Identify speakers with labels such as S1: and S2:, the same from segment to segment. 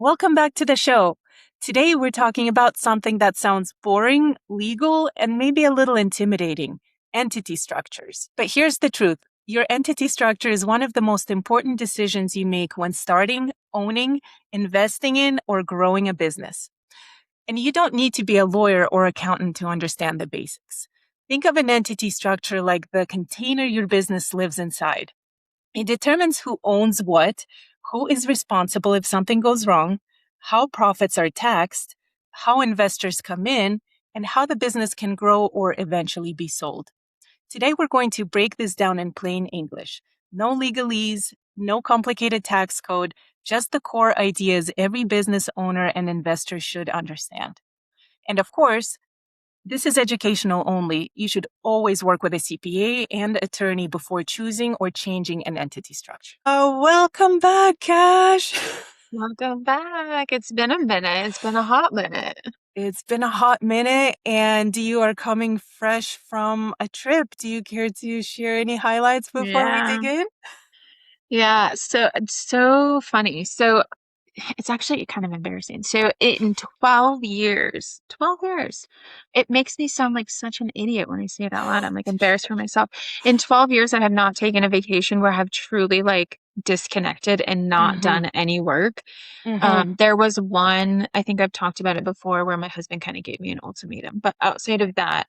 S1: Welcome back to the show. Today we're talking about something that sounds boring, legal, and maybe a little intimidating: entity structures. But here's the truth: your entity structure is one of the most important decisions you make when starting, owning, investing in, or growing a business. And you don't need to be a lawyer or accountant to understand the basics. Think of an entity structure like the container your business lives inside. It determines who owns what, who is responsible if something goes wrong, how profits are taxed, how investors come in, and how the business can grow or eventually be sold. Today, we're going to break this down in plain English. No legalese, no complicated tax code, just the core ideas every business owner and investor should understand. And of course, this is educational only. You should always work with a CPA and attorney before choosing or changing an entity structure. Welcome back, Kash.
S2: Welcome back. It's been a minute. It's been a hot minute.
S1: It's been a hot minute, and you are coming fresh from a trip. Do you care to share any highlights before we dig in?
S2: Yeah. So it's so funny. So it's actually kind of embarrassing. So in 12 years, it makes me sound like such an idiot when I say it out loud. I'm like embarrassed for myself. In 12 years, I have not taken a vacation where I have truly like disconnected and not done any work. There was one, I think I've talked about it before, where my husband kind of gave me an ultimatum. But outside of that,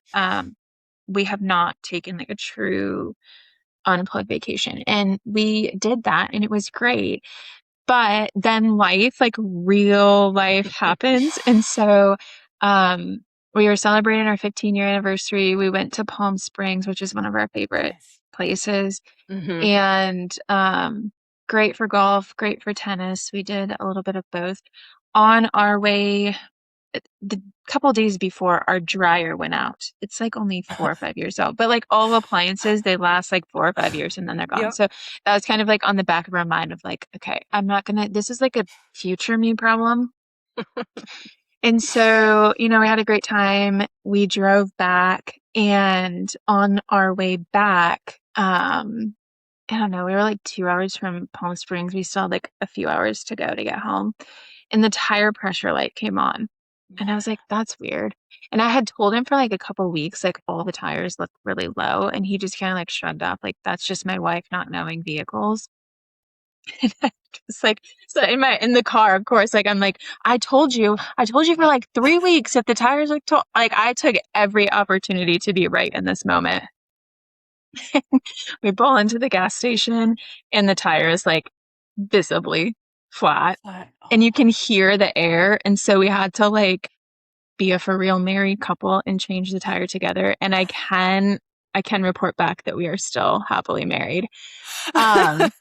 S2: we have not taken like a true unplugged vacation. And we did that and it was great. But then life, like real life happens. And so we were celebrating our 15-year anniversary. We went to Palm Springs, which is one of our favorite places. And great for golf, great for tennis. We did a little bit of both. On our way, the couple days before, our dryer went out. It's like only 4 or 5 years old, but like all appliances, they last like 4 or 5 years and then they're gone.
S1: Yep.
S2: So that was kind of like on the back of our mind of like, okay, this is like a future me problem. And so, we had a great time. We drove back, and on our way back, I don't know, we were like 2 hours from Palm Springs. We still had like a few hours to go to get home. And the tire pressure light came on. And I was like, that's weird. And I had told him for like a couple weeks, like all the tires look really low. And he just kind of like shrugged off, like, that's just my wife not knowing vehicles. And I just like, so in the car, of course, like, I'm like, I told you for like 3 weeks if the tires look like, I took every opportunity to be right in this moment. We pull into the gas station and the tire is like visibly flat and you can hear the air. And so we had to like be a for real married couple and change the tire together. And I can report back that we are still happily married. But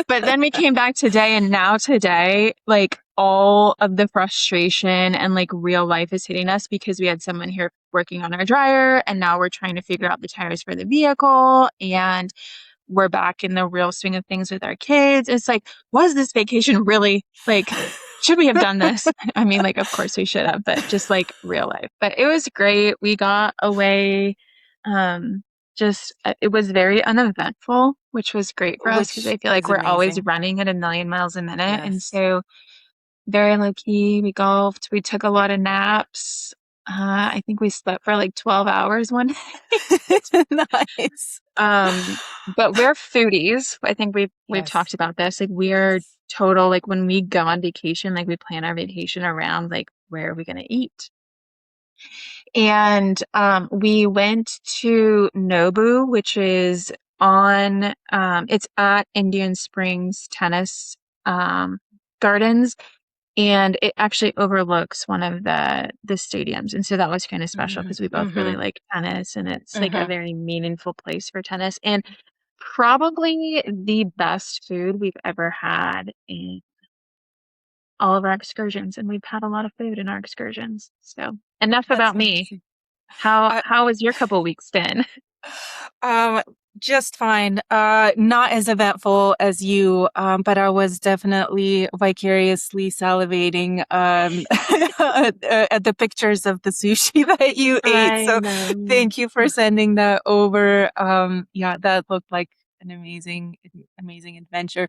S2: then we came back today, and now today, like all of the frustration and like real life is hitting us because we had someone here working on our dryer, and now we're trying to figure out the tires for the vehicle, and we're back in the real swing of things with our kids. It's like, was this vacation really like, should we have done this? I mean, like, of course we should have, but just like real life. But it was great. We got away. It was very uneventful, which was great for us because I feel like we're always running at 1,000,000 miles a minute.
S1: Yes.
S2: And so very low key, we golfed, we took a lot of naps. I think we slept for like 12 hours one day.
S1: Nice.
S2: But we're foodies. I think we've talked about this. Like we're total, like when we go on vacation, like we plan our vacation around like where are we going to eat? And we went to Nobu, which is it's at Indian Springs Tennis Gardens, and it actually overlooks one of the stadiums. And so that was kind of special because we both really like tennis, and it's like a very meaningful place for tennis. And probably the best food we've ever had in all of our excursions. And we've had a lot of food in our excursions. So enough about me. How has your couple weeks been?
S1: Just fine. Not as eventful as you, but I was definitely vicariously salivating at the pictures of the sushi that you ate. So thank you for sending that over. Yeah, that looked like an amazing adventure.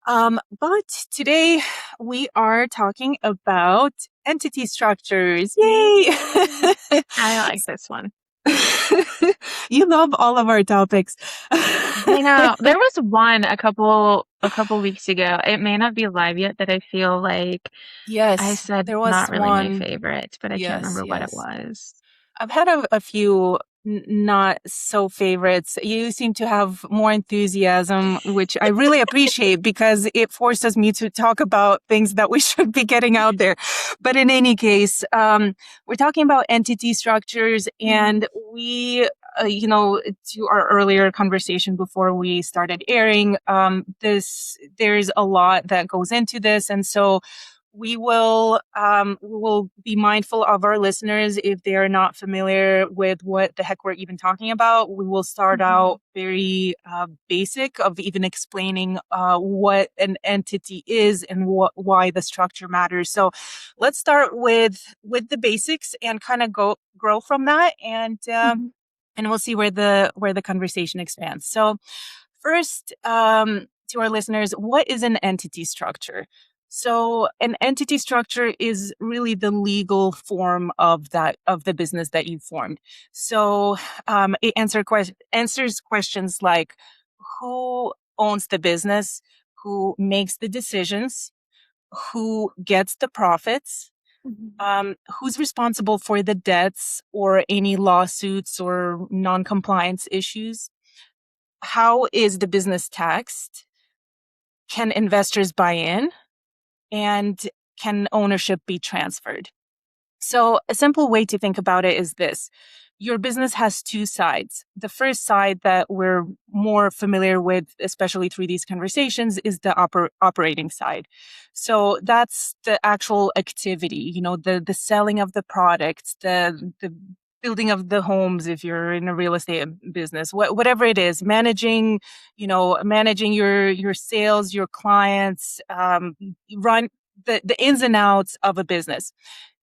S1: But today we are talking about entity structures. Yay!
S2: Yay. I like this one.
S1: You love all of our topics.
S2: I know. There was one a couple weeks ago. It may not be live yet that I feel like I
S1: Yes,
S2: said
S1: there was
S2: not really my
S1: one.
S2: favorite, but I can't
S1: Yes,
S2: remember what it
S1: yes.
S2: was.
S1: I've had a few not so favorites. You seem to have more enthusiasm, which I really appreciate because it forces me to talk about things that we should be getting out there. But in any case, we're talking about entity structures,
S2: Mhm.
S1: and to our earlier conversation before we started airing, there's a lot that goes into this, and so we will be mindful of our listeners if they are not familiar with what the heck we're even talking about. We will start
S2: Mhm.
S1: out very basic of even explaining what an entity is and why the structure matters. So let's start with the basics and kind of go grow from that,
S2: Mhm.
S1: and we'll see where the conversation expands. So first, to our listeners, what is an entity structure? So an entity structure is really the legal form of the business that you formed. So it answers questions like who owns the business, who makes the decisions, who gets the profits,
S2: Mhm.
S1: who's responsible for the debts or any lawsuits or non-compliance issues, how is the business taxed, can investors buy in, and can ownership be transferred? So, a simple way to think about it is this: your business has two sides. The first side that we're more familiar with, especially through these conversations, is the operating side. So, that's the actual activity, the selling of the products, the building of the homes if you're in a real estate business, whatever it is, managing your sales, your clients, run the ins and outs of a business.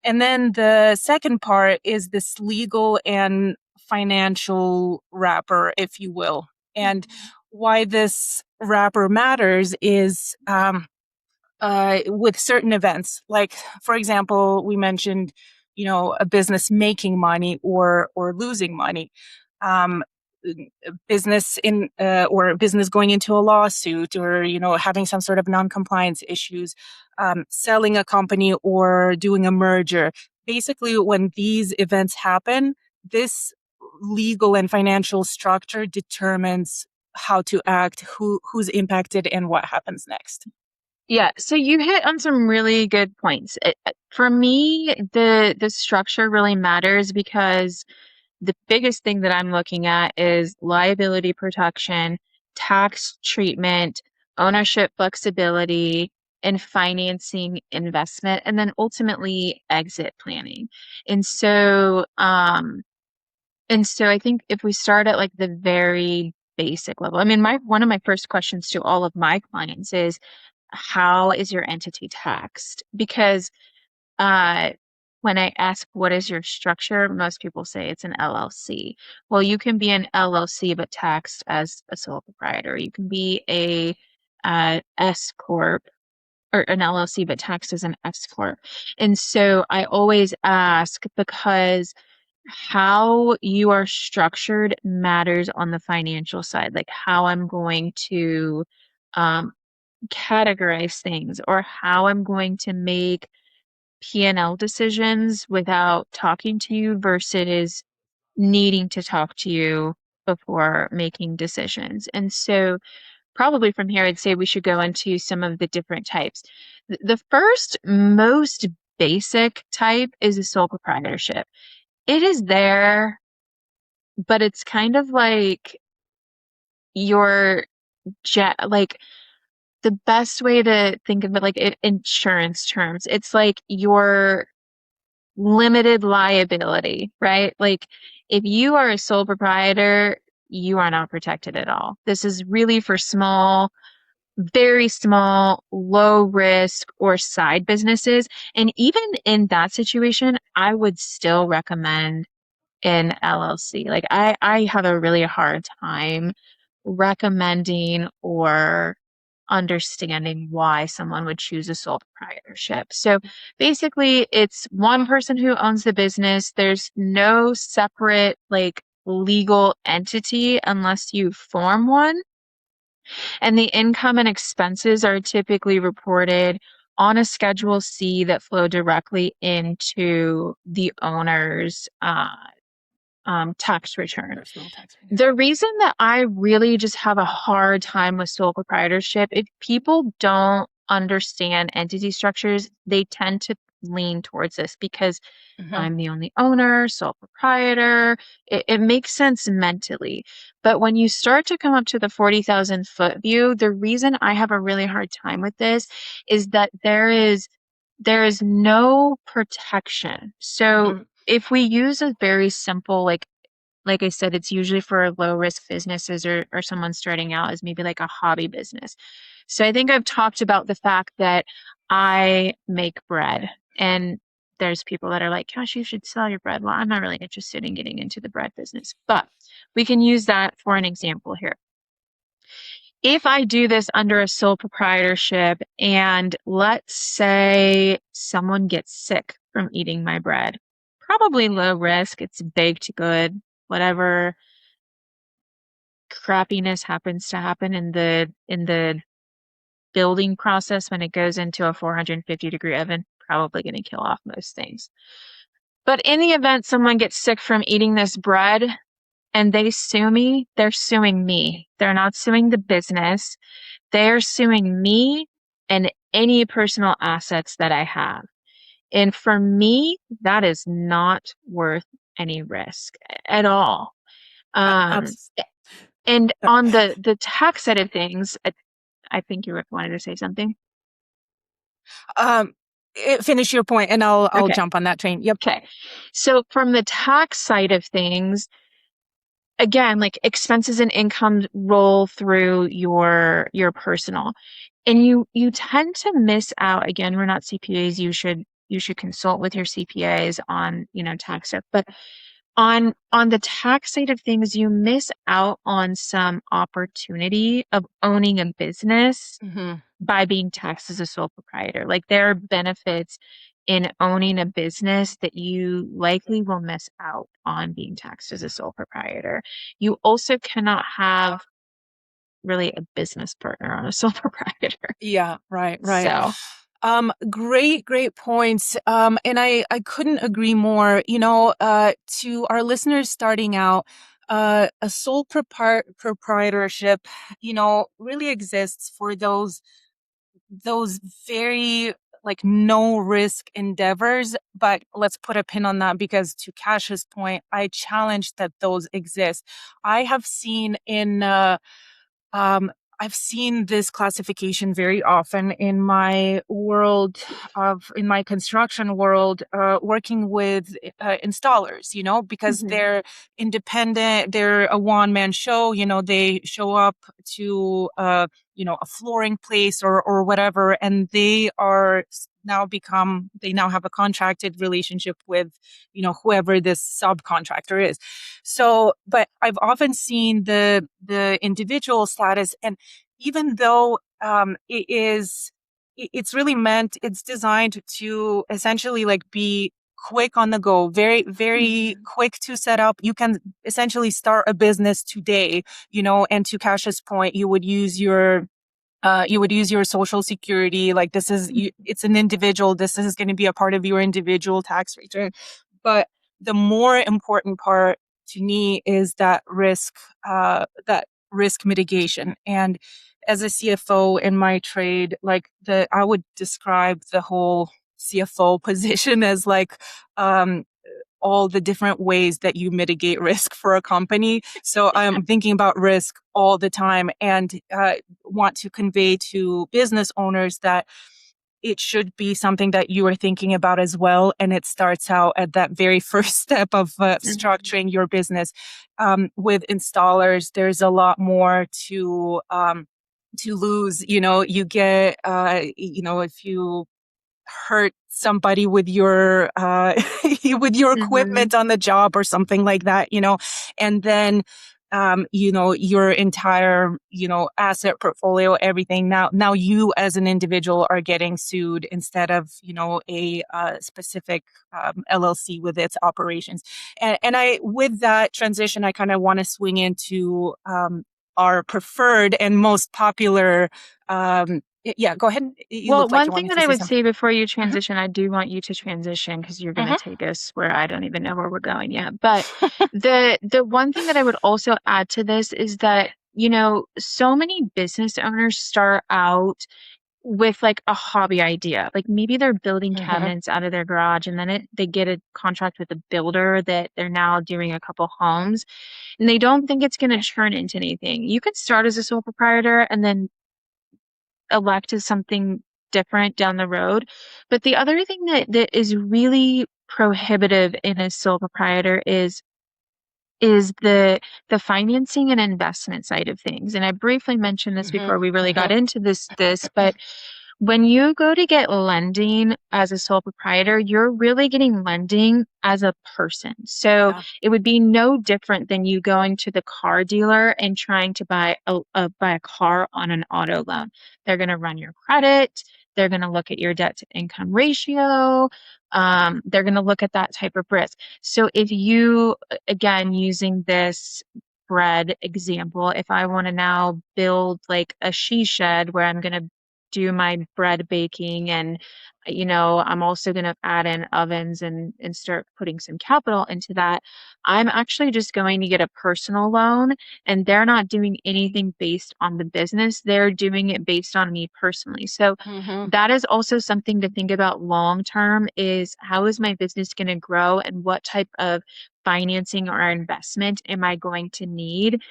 S1: And then the second part is this legal and financial wrapper, if you will. And
S2: Mhm.
S1: why this wrapper matters is with certain events. Like, for example, we mentioned, a business making money or losing money. Um, a business or a business going into a lawsuit or having some sort of non-compliance issues, selling a company or doing a merger. Basically, when these events happen, this legal and financial structure determines how to act, who's impacted, and what happens next.
S2: Yeah, so you hit on some really good points. For me, the structure really matters because the biggest thing that I'm looking at is liability protection, tax treatment, ownership flexibility, and financing investment, and then ultimately exit planning. And so, um, and so I think if we start at like the very basic level, I mean, my one of my first questions to all of my clients is, how is your entity taxed? Because uh, when I ask what is your structure, most people say it's an LLC. Well, you can be an LLC but taxed as a sole proprietor. You can be a S corp or an LLC but taxed as an S corp. And so I always ask because how you are structured matters on the financial side, like how I'm going to um, categorize things or how I'm going to make P&L decisions without talking to you versus needing to talk to you before making decisions. And so, probably from here, I'd say we should go into some of the different types. The first, most basic type is a sole proprietorship. It is there, but it's kind of like your like the best way to think of it, like in insurance terms, it's like your limited liability, right? Like if you are a sole proprietor, you are not protected at all. This is really for small, very small, low risk or side businesses. And even in that situation, I would still recommend an LLC. Like I have a really hard time recommending or understanding why someone would choose a sole proprietorship. So basically, it's one person who owns the business. There's no separate like legal entity unless you form one. And the income and expenses are typically reported on a Schedule C that flow directly into the owner's tax return.
S1: Personal tax return.
S2: The reason that I really just have a hard time with sole proprietorship, if people don't understand entity structures, they tend to lean towards this because I'm the only owner, sole proprietor. It makes sense mentally. But when you start to come up to the 40,000 foot view, the reason I have a really hard time with this is that there is no protection. So if we use a very simple, like I said, it's usually for low risk businesses or someone starting out as maybe like a hobby business. So I think I've talked about the fact that I make bread, and there's people that are like, gosh, you should sell your bread. Well, I'm not really interested in getting into the bread business, but we can use that for an example here. If I do this under a sole proprietorship and let's say someone gets sick from eating my bread, probably low risk, it's baked good, whatever crappiness happens to happen in the building process when it goes into a 450-degree oven, probably going to kill off most things. But in the event someone gets sick from eating this bread and they sue me, they're suing me. They're not suing the business. They're suing me and any personal assets that I have. And for me, that is not worth any risk at all. Um,
S1: Abs-
S2: and on the tax side of things, I think you wanted to say something.
S1: um, finish your point, and I'll
S2: Okay.
S1: jump on that train. Yep.
S2: Okay. So from the tax side of things, again, like expenses and income roll through your personal. And you tend to miss out. Again, we're not CPAs. You should consult with your CPAs on, tax stuff. But on the tax side of things, you miss out on some opportunity of owning a business by being taxed as a sole proprietor. Like there are benefits in owning a business that you likely will miss out on being taxed as a sole proprietor. You also cannot have really a business partner on a sole proprietor.
S1: Yeah, right.
S2: So,
S1: Great points. And I couldn't agree more. To our listeners starting out, a sole proprietorship, really exists for those very like no risk endeavors. But let's put a pin on that because to Kash's point, I challenge that those exist. I have seen um, I've seen this classification very often in my in my construction world, working with installers, because
S2: mhm,
S1: they're independent, they're a one-man show, they show up to, a flooring place or whatever, and they now have a contracted relationship with, whoever this subcontractor is. So, but I've often seen the individual status, and even though it's really it's designed to essentially like be quick on the go, very very
S2: mhm,
S1: quick to set up. You can essentially start a business today, and to Kash's point, you would use your social security. Like it's an individual. This is going to be a part of your individual tax return. But the more important part to me is that risk mitigation. And as a CFO in my trade, I would describe the whole CFO position as like, all the different ways that you mitigate risk for a company. So I'm thinking about risk all the time, and want to convey to business owners that it should be something that you are thinking about as well. And it starts out at that very first step of
S2: mhm,
S1: structuring your business. With installers, there's a lot more to lose. You get, if you hurt somebody with your with your
S2: mhm,
S1: equipment on the job or something like that, and then your entire, asset portfolio, everything. Now you as an individual are getting sued instead of, a specific LLC with its operations. And with that transition, I kind of want to swing into our preferred and most popular. Yeah, go ahead. You
S2: Well,
S1: look like
S2: one
S1: you
S2: thing
S1: wanted
S2: that
S1: to
S2: I
S1: say
S2: would
S1: something.
S2: say before you
S1: Hmm.
S2: transition, I do want you to transition because you're going to
S1: Hmm.
S2: take us where I don't even know where we're going yet. But the one thing that I would also add to this is that, so many business owners start out with like a hobby idea. Like maybe they're building
S1: Hmm.
S2: cabinets out of their garage and then they get a contract with a builder that they're now doing a couple homes and they don't think it's going to turn into anything. You could start as a sole proprietor and then elect as something different down the road. But the other thing that is really prohibitive in a sole proprietor is the financing and investment side of things. And I briefly mentioned this
S1: Hmm.
S2: before we really got
S1: Hmm.
S2: into this, but when you go to get lending as a sole proprietor, you're really getting lending as a person. So
S1: Yeah.
S2: it would be no different than you going to the car dealer and trying to buy a car on an auto loan. They're going to run your credit. They're going to look at your debt to income ratio. They're going to look at that type of risk. So if you, again, using this bread example, if I want to now build like a she shed where I'm going to do my bread baking and I'm also going to add in ovens and start putting some capital into that. I'm actually just going to get a personal loan and they're not doing anything based on the business. They're doing it based on me personally. So
S1: Hmm.
S2: that is also something to think about long term is how is my business going to grow and what type of financing or investment am I going to need?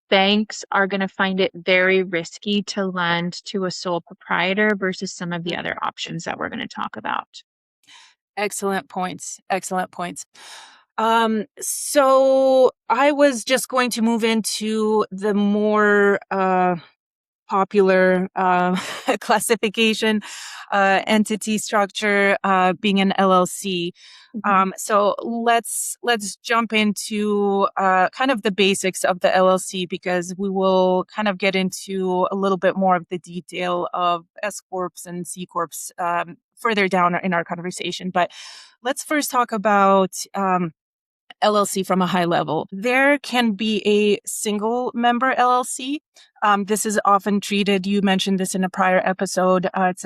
S2: Banks are going to find it very risky to lend to a sole proprietor versus some of the other options that we're going to talk about.
S1: Excellent points. Excellent points. So I was just going to move into the more popular classification, entity structure, being an LLC.
S2: Mhm.
S1: So let's jump into kind of the basics of the LLC because we will kind of get into a little bit more of the detail of S corps and C corps further down in our conversation. But let's first talk about LLC from a high level. There can be a single member LLC. This is often treated, you mentioned this in a prior episode, it's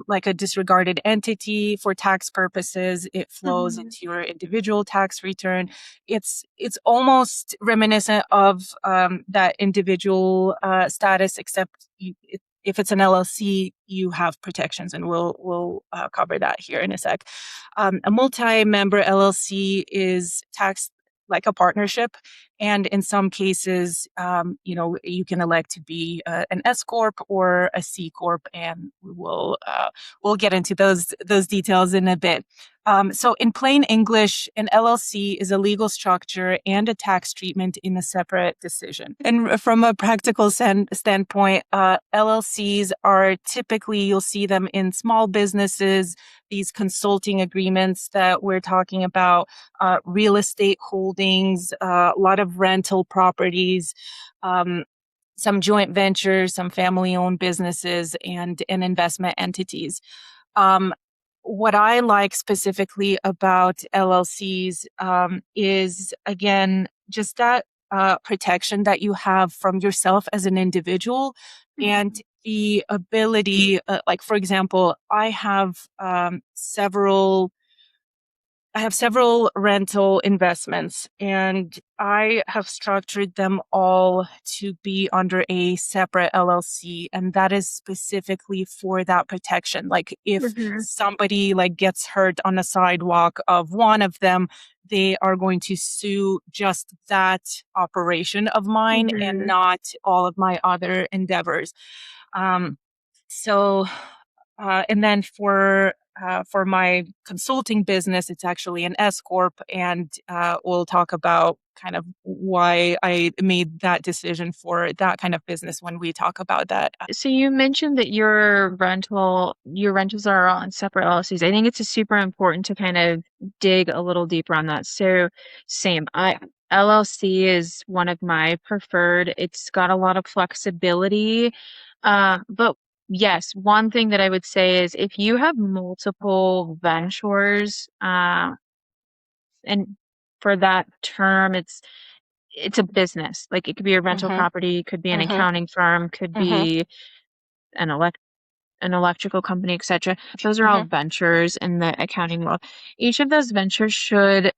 S1: like a disregarded entity for tax purposes. It flows
S2: Mhm.
S1: into your individual tax return. It's almost reminiscent of that individual status, except if it's an LLC, you have protections, and we'll cover that here in a sec. A multi-member LLC is taxed like a partnership, and in some cases, you can elect to be an S corp or a C corp, and we'll get into those details in a bit. So, in plain English, an LLC is a legal structure and a tax treatment in a separate decision. And from a practical standpoint, LLCs are typically, you'll see them in small businesses, these consulting agreements that we're talking about, real estate holdings, a lot of rental properties, um, some joint ventures, some family owned businesses, and investment entities. Um, what I like specifically about LLCs is, again, just that protection that you have from yourself as an individual and
S2: Mhm.
S1: the ability, like, for example, I have several rental investments and I have structured them all to be under a separate LLC. And that is specifically for that protection. Like if
S2: Mhm.
S1: somebody like gets hurt on the sidewalk of one of them, they are going to sue just that operation of mine and
S2: Mhm.
S1: not all of my other endeavors. Um, so and then for my consulting business, it's actually an S corp, and we'll talk about kind of why I made that decision for that kind of business when we talk about that.
S2: So you mentioned that your rentals are all on separate LLCs. I think it's super important to kind of dig a little deeper on that. So same. LLC is one of my preferred. It's got a lot of flexibility. But yes, one thing that I would say is if you have multiple ventures, and for that term, it's a business. Like it could be a rental
S1: Mhm.
S2: property, could be an
S1: Mhm.
S2: accounting firm, could
S1: Mhm.
S2: be an an electrical company, etc. Those are all
S1: Mhm.
S2: ventures in the accounting world. Each of those ventures should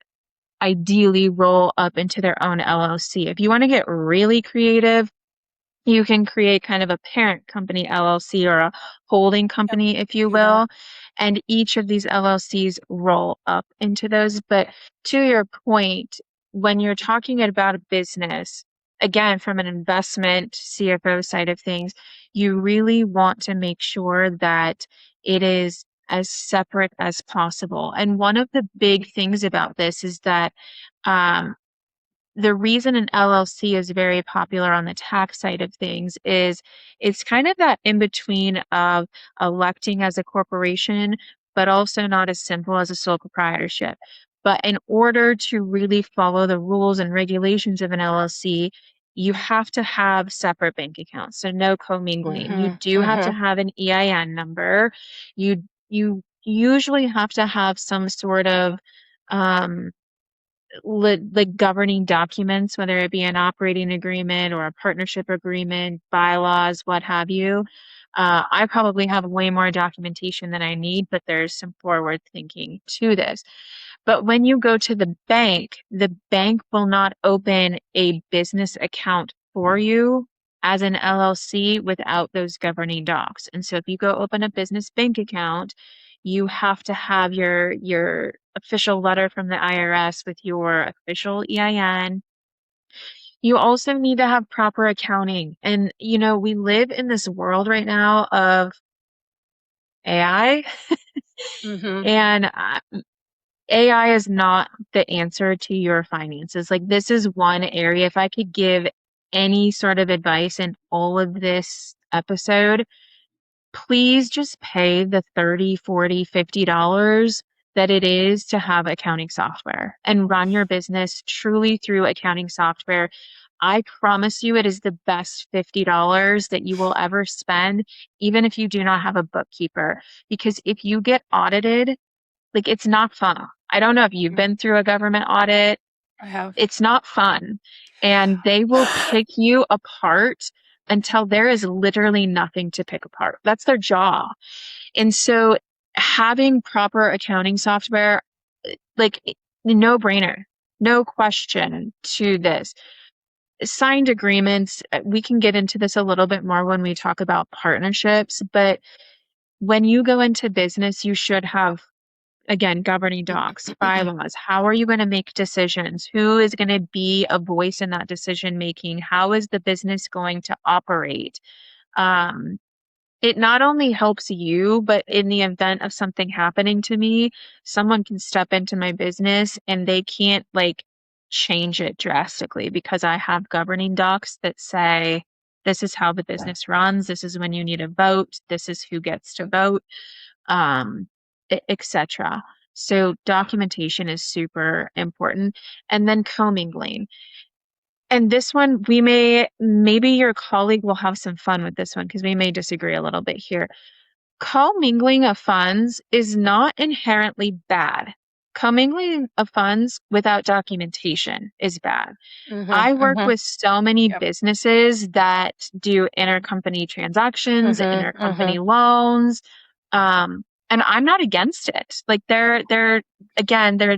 S2: ideally roll up into their own LLC. If you want to get really creative, you can create kind of a parent company LLC or a holding
S1: Yep.
S2: company, if you
S1: Do that.
S2: will. And each of these LLCs roll up into those. But to your point, when you're talking about a business, again, from an investment CFO side of things, you really want to make sure that it is as separate as possible. And one of the big things about this is that um, the reason an LLC is very popular on the tax side of things is it's kind of that in between of electing as a corporation, but also not as simple as a sole proprietorship. But in order to really follow the rules and regulations of an LLC, you have to have separate bank accounts. So no commingling. You
S1: Mhm.
S2: do have to
S1: Mhm.
S2: have an EIN number. You usually have to have some sort of um, like governing documents, whether it be an operating agreement or a partnership agreement, bylaws, what have you. I probably have way more documentation than I need, but there's some forward thinking to this. But when you go to the bank will not open a business account for you as an LLC without those governing docs. And so if you go open a business bank account, you have to have your official letter from the IRS with your official EIN. You also need to have proper accounting. And we live in this world right now of AI,
S1: Mhm.
S2: and AI is not the answer to your finances. Like this is one area, if I could give any sort of advice in all of this episode, please just pay the 30, 40, $50 that it is to have accounting software and run your business truly through accounting software. I promise you it is the best $50 that you will ever spend, even if you do not have a bookkeeper. Because if you get audited, like it's not fun. I don't know if you've
S1: Mm.
S2: been through a government audit.
S1: I have.
S2: It's not fun. And they will pick you apart until there is literally nothing to pick apart. That's their job. And so having proper accounting software, like no brainer, no question to this. Signed agreements, we can get into this a little bit more when we talk about partnerships, but when you go into business, you should have again, governing docs, bylaws. How are you going to make decisions? Who is going to be a voice in that decision making? How is the business going to operate? Um, it not only helps you, but in the event of something happening to me, someone can step into my business and they can't like change it drastically because I have governing docs that say, this is how the business runs. This is when you need a vote. This is who gets to vote, um, etc. So documentation is super important. And then commingling. And this one, maybe your colleague will have some fun with this one because we may disagree a little bit here. Commingling of funds is not inherently bad. Commingling of funds without documentation is bad.
S1: Mhm.
S2: I work
S1: Mhm.
S2: with so many
S1: Yep.
S2: businesses that do intercompany transactions,
S1: Mhm. Mhm.
S2: intercompany loans, and I'm not against it. Like they're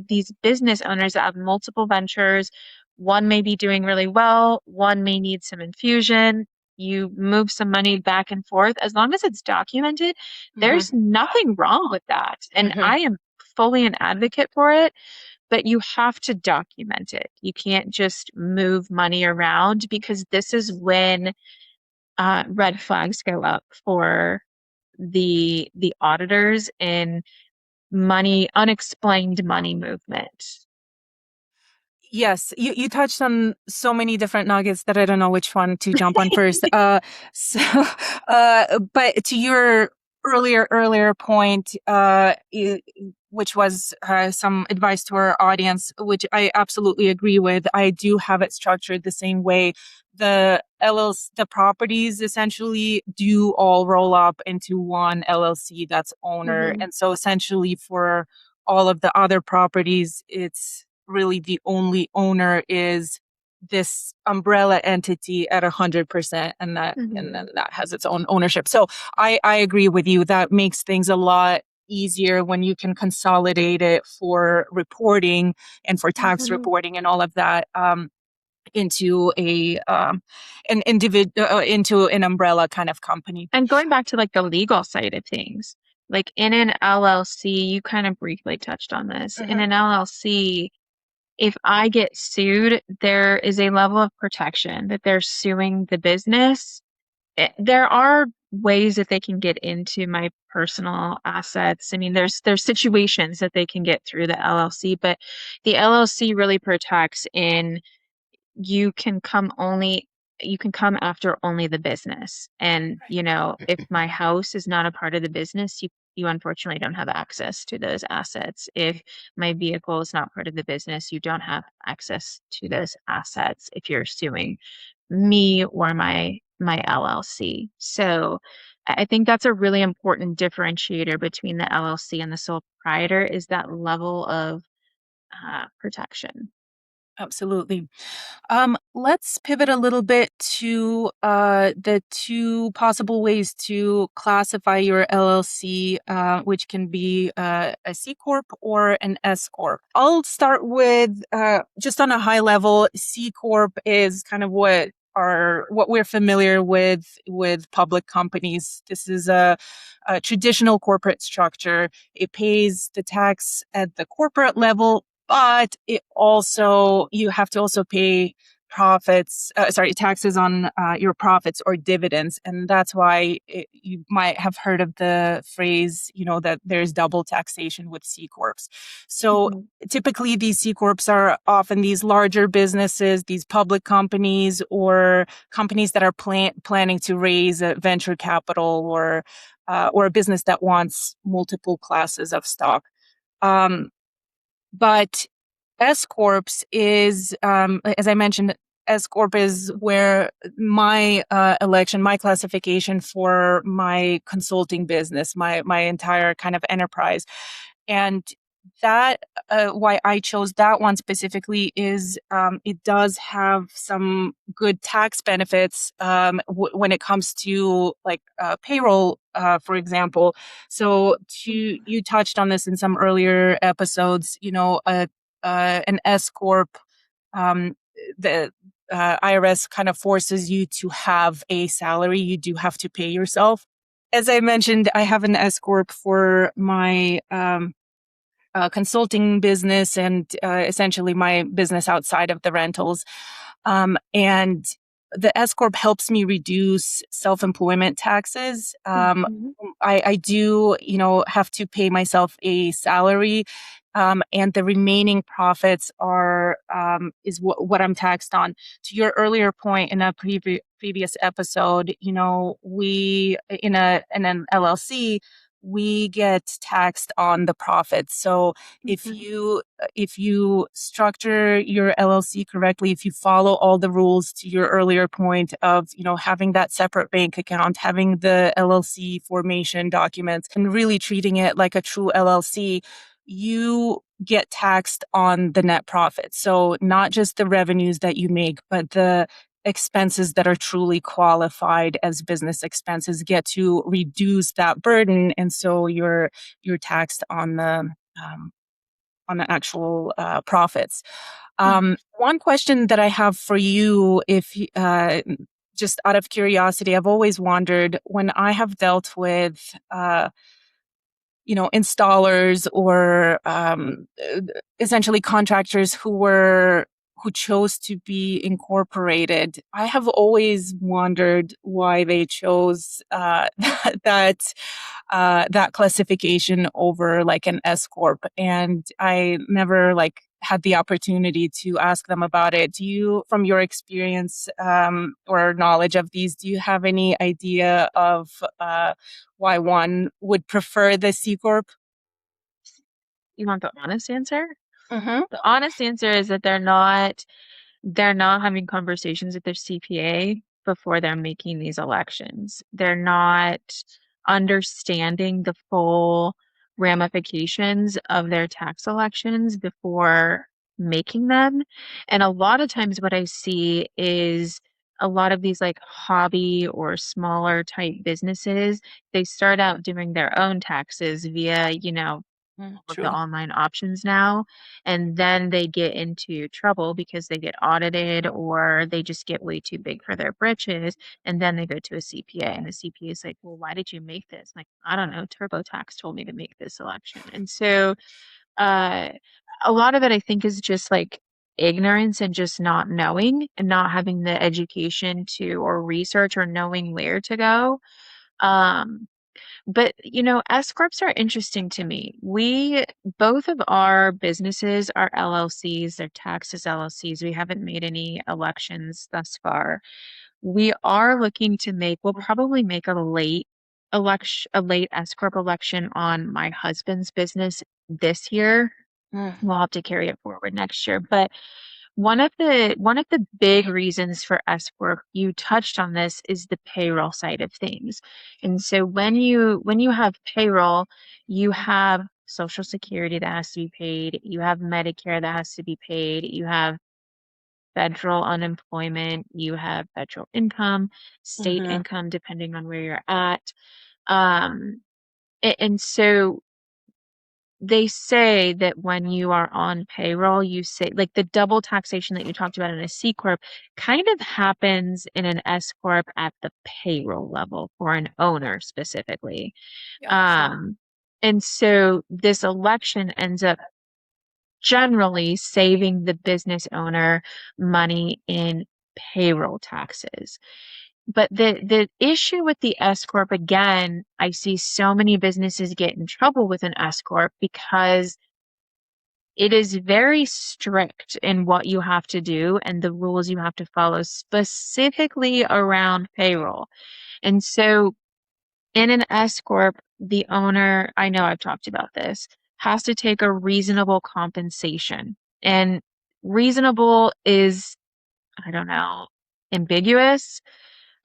S2: these business owners that have multiple ventures. One may be doing really well, one may need some infusion. You move some money back and forth. As long as it's documented,
S1: Mhm.
S2: there's nothing wrong with that. And
S1: Mhm.
S2: I am fully an advocate for it, but you have to document it. You can't just move money around because this is when red flags go up for the auditors and unexplained money movement.
S1: Yes, you touched on so many different nuggets that I don't know which one to jump on first. So, but to your earlier point, which was some advice to our audience, which I absolutely agree with. I do have it structured the same way. The properties essentially do all roll up into one LLC that's owner,
S2: Hmm.
S1: and so essentially for all of the other properties, it's really the only owner is this umbrella entity at 100%, and
S2: Hmm.
S1: then that has its own ownership. So I agree with you. That makes things a lot easier when you can consolidate it for reporting and for tax
S2: Hmm.
S1: reporting and all of that, into an individual, into an umbrella kind of company.
S2: And going back to like the legal side of things, like in an LLC, you kind of briefly touched on this. In
S1: Mhm.
S2: an LLC, if I get sued, there is a level of protection that they're suing the business. There are ways that they can get into my personal assets. I mean, there's situations that they can get through the LLC, but the LLC really protects in you can come only you can come after only the business. And, if my house is not a part of the business, you unfortunately don't have access to those assets. If my vehicle is not part of the business, you don't have access to those assets if you're suing me or my LLC. So I think that's a really important differentiator between the LLC and the sole proprietor is that level of protection.
S1: Absolutely. Let's pivot a little bit to the two possible ways to classify your LLC, which can be a C corp or an S corp. I'll start with just on a high level. C corp is kind of what we're familiar with public companies. This is a traditional corporate structure. It pays the tax at the corporate level, but you have to also pay taxes on your profits or dividends. And that's why you might have heard of the phrase, that there's double taxation with C Corps. So
S2: Mhm.
S1: typically these C Corps are often these larger businesses, these public companies, or companies that are planning to raise a venture capital, or a business that wants multiple classes of stock. Um, but S Corps is, as I mentioned, S Corp is where my classification for my consulting business, my entire kind of enterprise, and that why I chose that one specifically is it does have some good tax benefits when it comes to like payroll, for example. So you touched on this in some earlier episodes. An S corp, um, the IRS kind of forces you to have a salary. You do have to pay yourself. As I mentioned, I have an S corp for my consulting business and essentially my business outside of the rentals. And the S corp helps me reduce self-employment taxes.
S2: Mhm.
S1: I do, have to pay myself a salary, and the remaining profits is what I'm taxed on. To your earlier point in a previous episode, we in an LLC we get taxed on the profits. So if
S2: Mhm.
S1: you structure your LLC correctly, if you follow all the rules to your earlier point of, having that separate bank account, having the LLC formation documents and really treating it like a true LLC, you get taxed on the net profit. So not just the revenues that you make, but the expenses that are truly qualified as business expenses get to reduce that burden, and so you're taxed um, on the actual profits.
S2: Mhm.
S1: One question that I have for you, if just out of curiosity, I've always wondered when I have dealt with installers or essentially contractors who chose to be incorporated. I have always wondered why they chose that that classification over like an S corp, and I never like had the opportunity to ask them about it. Do you, from your experience or knowledge of these, do you have any idea of why one would prefer the C Corp?
S2: You want the honest answer?
S1: Mm-hmm.
S2: The honest answer is that they're not having conversations with their CPA before they're making these elections. They're not understanding the full ramifications of their tax elections before making them. And a lot of times, what I see is a lot of these like hobby or smaller type businesses, they start out doing their own taxes via, of the
S1: True.
S2: online options now. And then they get into trouble because they get audited or they just get way too big for their britches. And then they go to a CPA and the CPA is like, well, why did you make this? Like, I don't know, TurboTax told me to make this selection. And so uh, a lot of it, I think, is just like ignorance and just not knowing and not having the education to or research or knowing where to go. Um, but S corps are interesting to me. Both of our businesses are LLCs, they're taxed as LLCs. We haven't made any elections thus far. We are looking to we'll probably make a late S corp election on my husband's business this year.
S1: Mm,
S2: We'll have to carry it forward next year. But one of the big reasons for S corp, you touched on this, is the payroll side of things. And so when you have payroll, you have Social Security that has to be paid, you have Medicare that has to be paid, you have federal unemployment, you have federal income, state
S1: mm-hmm,
S2: income, depending on where you're at. Um, and so they say that when you are on payroll, you say like the double taxation that you talked about in a C corp kind of happens in an S corp at the payroll level for an owner specifically.
S1: gotcha.
S2: Um, and so this election ends up generally saving the business owner money in payroll taxes. But the issue with the S corp, again, I see so many businesses get in trouble with an S corp because it is very strict in what you have to do and the rules you have to follow, specifically around payroll. And so in an S corp, the owner, I know I've talked about this, has to take a reasonable compensation. And reasonable is, I don't know, ambiguous,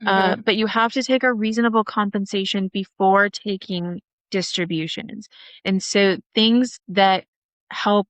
S1: Mm-hmm,
S2: but you have to take a reasonable compensation before taking distributions. And so things that help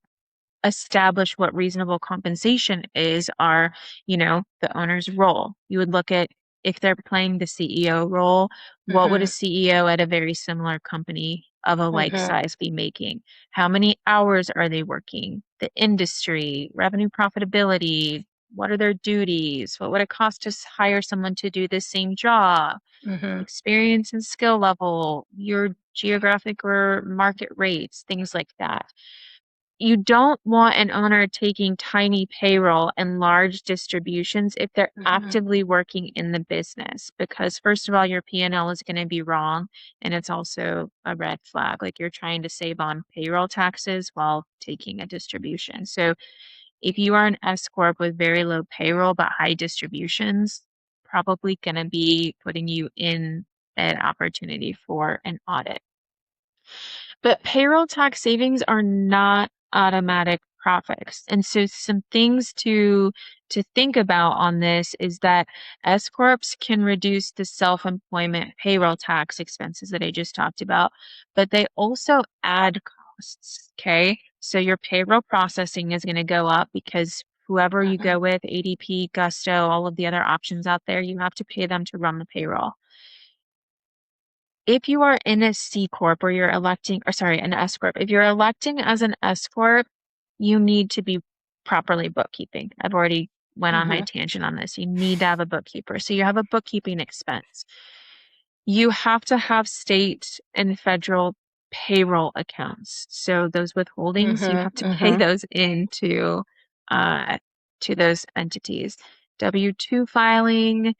S2: establish what reasonable compensation is are, the owner's role. You would look at if they're playing the CEO role, what would a
S1: mm-hmm,
S2: CEO at a very similar company of a like
S1: mm-hmm,
S2: size be making? How many hours are they working? The industry, revenue profitability, what are their duties? What would it cost to hire someone to do the same job?
S1: mm-hmm,
S2: Experience and skill level, your geographic or market rates, things like that. You don't want an owner taking tiny payroll and large distributions if they're
S1: mm-hmm,
S2: actively working in the business, because first of all, your P&L is going to be wrong, and it's also a red flag. Like you're trying to save on payroll taxes while taking a distribution. So if you are an S corp with very low payroll but high distributions, probably going to be putting you in an opportunity for an audit. But payroll tax savings are not automatic profits. And so some things to think about on this is that S corps can reduce the self-employment payroll tax expenses that I just talked about, but they also add costs, okay? So your payroll processing is going to go up because whoever you
S1: mm-hmm,
S2: go with, ADP, Gusto, all of the other options out there, you have to pay them to run the payroll. If you are in a C corp or you're electing, or sorry, an S corp, if you're electing as an S corp, you need to be properly bookkeeping. I've already went on my
S1: mm-hmm,
S2: tangent on this. You need to have a bookkeeper. So you have a bookkeeping expense. You have to have state and federal payroll accounts. So those withholdings, you have to pay
S1: mm-hmm,
S2: those into to those entities. W-2 filing,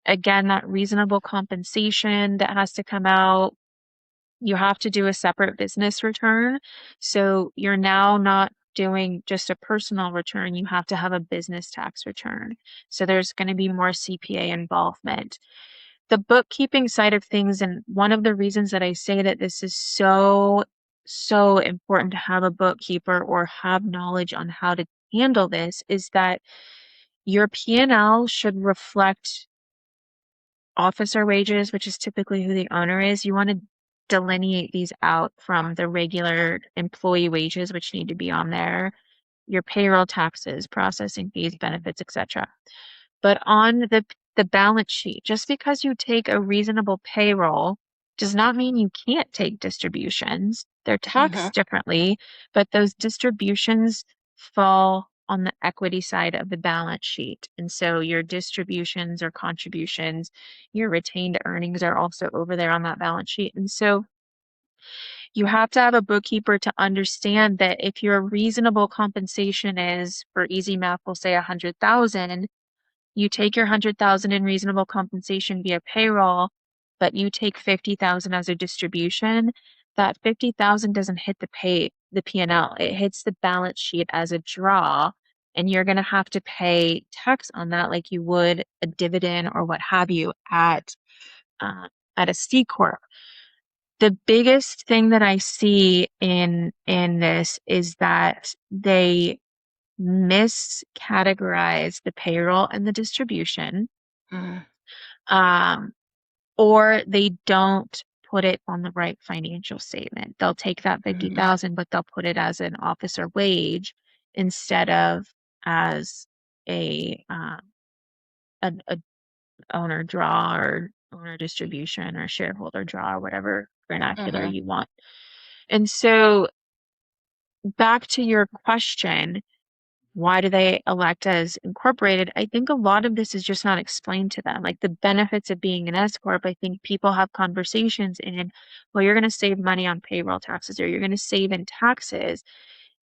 S2: again, that reasonable compensation that has to come out. You have to do a separate business return. So you're now not doing just a personal return, you have to have a business tax return. So there's going to be more CPA involvement. The bookkeeping side of things, and one of the reasons that I say that this is so important to have a bookkeeper or have knowledge on how to handle this, is that your P&L should reflect officer wages, which is typically who the owner is. You want to delineate these out from the regular employee wages, which need to be on there, your payroll taxes, processing fees, benefits, etc. But on the balance sheet, just because you take a reasonable payroll does not mean you can't take distributions. They're
S1: Mm-hmm.
S2: taxed differently, but those distributions fall on the equity side of the balance sheet. And so your distributions or contributions, your retained earnings are also over there on that balance sheet. And so you have to have a bookkeeper to understand that if your reasonable compensation is, for easy math, we'll say 100,000, you take your 100,000 in reasonable compensation via payroll, but you take 50,000 as a distribution, that 50,000 doesn't hit the P&L. It hits the balance sheet as a draw, and you're going to have to pay tax on that like you would a dividend or what have you uh, at a C corp. The biggest thing that I see in this is that they miscategorize the payroll and the distribution,
S1: Mm-hmm.
S2: um, or they don't put it on the right financial statement. They'll take that 50,000, but they'll put it as an officer wage instead of as a a owner draw or owner distribution or shareholder draw or whatever vernacular
S1: Mm-hmm.
S2: you want. And so back to your question, why do they elect as incorporated? I think a lot of this is just not explained to them. Like the benefits of being an S corp, I think people have conversations in, well, you're going to save money on payroll taxes or you're going to save in taxes.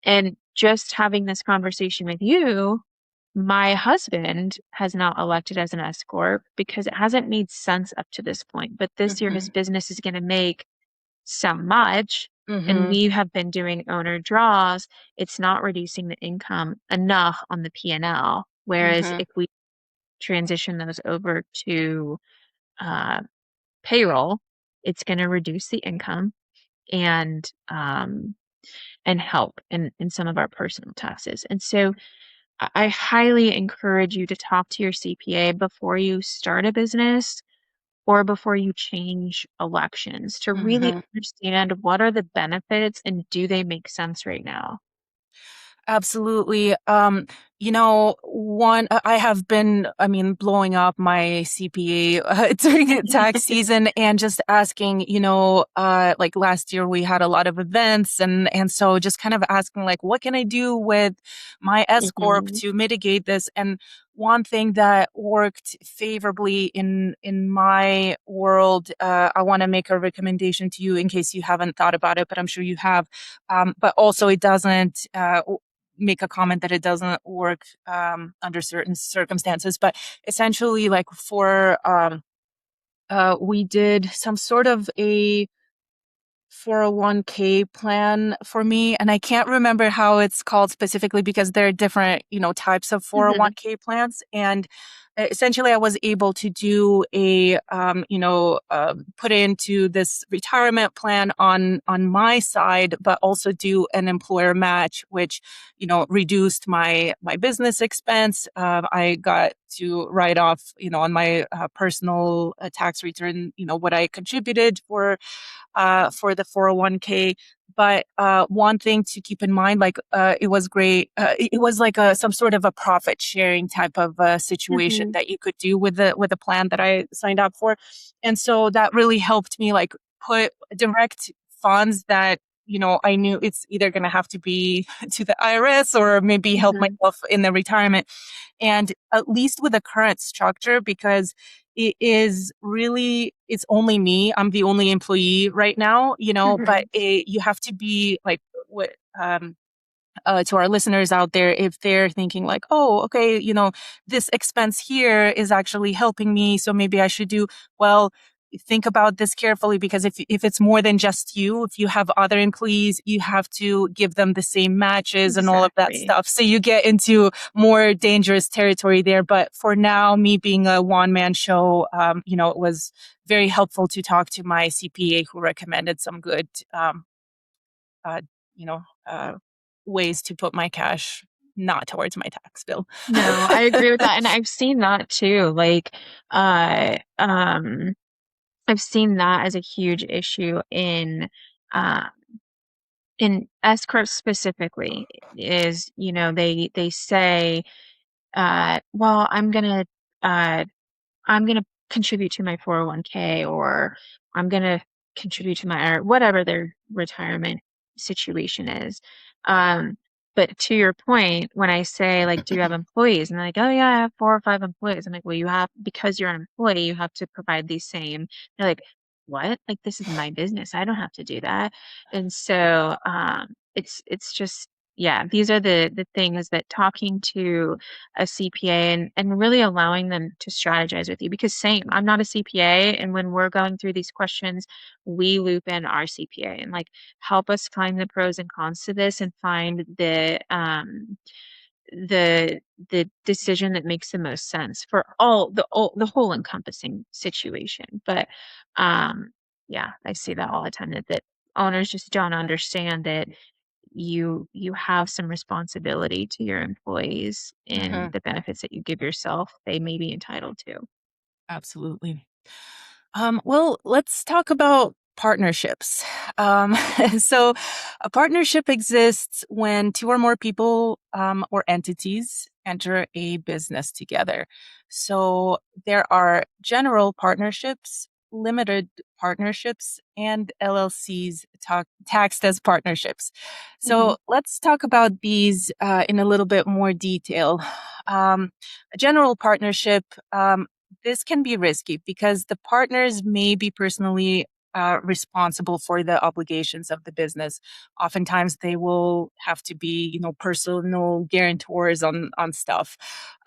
S2: And just having this conversation with you, my husband has now elected as an S corp because it hasn't made sense up to this point. But this year, his
S1: Mm-hmm.
S2: business is going to make so much, and
S1: Mm-hmm.
S2: we have been doing owner draws. It's not reducing the income enough on the P&L. Whereas
S1: Mm-hmm.
S2: if we transition those over to uh, payroll, it's going to reduce the income and help in some of our personal taxes. And so I highly encourage you to talk to your CPA before you start a business or before you change elections to really
S1: Mm-hmm.
S2: understand what are the benefits and do they make sense right now?
S1: Absolutely. I have been, I mean, blowing up my CPA during the tax season and just asking, like last year we had a lot of events and so just kind of asking like, what can I do with my S corp
S2: Mhm.
S1: to mitigate this? And one thing that worked favorably in my world, I want to make a recommendation to you in case you haven't thought about it, but I'm sure you have. But also it doesn't make a comment that it doesn't work under certain circumstances. But essentially, like we did some sort of a 401k plan for me. And I can't remember how it's called specifically because there are different, types of
S2: Mhm.
S1: 401k plans. And essentially I was able to do a, put into this retirement plan on my side, but also do an employer match, which, reduced my business expense. I got to write off, on my personal tax return, what I contributed for the 401k. But one thing to keep in mind, like it was great. It was like some sort of a profit sharing type of situation
S2: Mhm.
S1: that you could do with the plan that I signed up for, and so that really helped me like put direct funds that I knew it's either going to have to be to the IRS or maybe help
S2: Mhm.
S1: myself in the retirement, and at least with the current structure because it is really it's only me. I'm the only employee right now, but
S2: Mhm.
S1: you have to be like what to our listeners out there, if they're thinking like, oh, okay, this expense here is actually helping me, so maybe I should do well. think about this carefully, because if it's more than just you, if you have other employees, you have to give them the same matches and all of that
S2: Exactly.
S1: stuff. So you get into more dangerous territory there. But for now, me being a one-man show, it was very helpful to talk to my CPA, who recommended some good, uh, you know, uh, ways to put my cash not towards my tax bill.
S2: No, I agree with that. And I've seen that too. Like, uh, um, I've seen that as a huge issue uh, in S corps specifically is, they say, well, uh, I'm going to contribute to my 401k, or I'm going to contribute to my, or whatever their retirement situation is. Um, but to your point, when I say, like, do you have employees? And they're like, oh yeah, I have 4 or 5 employees. I'm like, well, because you're an employee, you have to provide these same. They're like, what? Like, this is my business. I don't have to do that. And so, it's just, yeah, these are the things that talking to a CPA and really allowing them to strategize with you, because same, I'm not a CPA, and when we're going through these questions, we loop in our CPA and, like, help us find the pros and cons to this and find the the decision that makes the most sense for the whole encompassing situation. But um yeah, I see that all the time, that owners just don't understand that you have some responsibility to your employees, and
S1: Mhm.
S2: the benefits that you give yourself, they may be entitled to.
S1: Absolutely. Well, let's talk about partnerships. Um, so, a partnership exists when two or more people or entities enter a business together. So, there are general partnerships, limited partnerships, and LLCs taxed as partnerships.
S2: Hmm.
S1: So, let's talk about these in a little bit more detail. A general partnership. This can be risky because the partners may be personally responsible for the obligations of the business. Oftentimes, they will have to be, personal guarantors on stuff,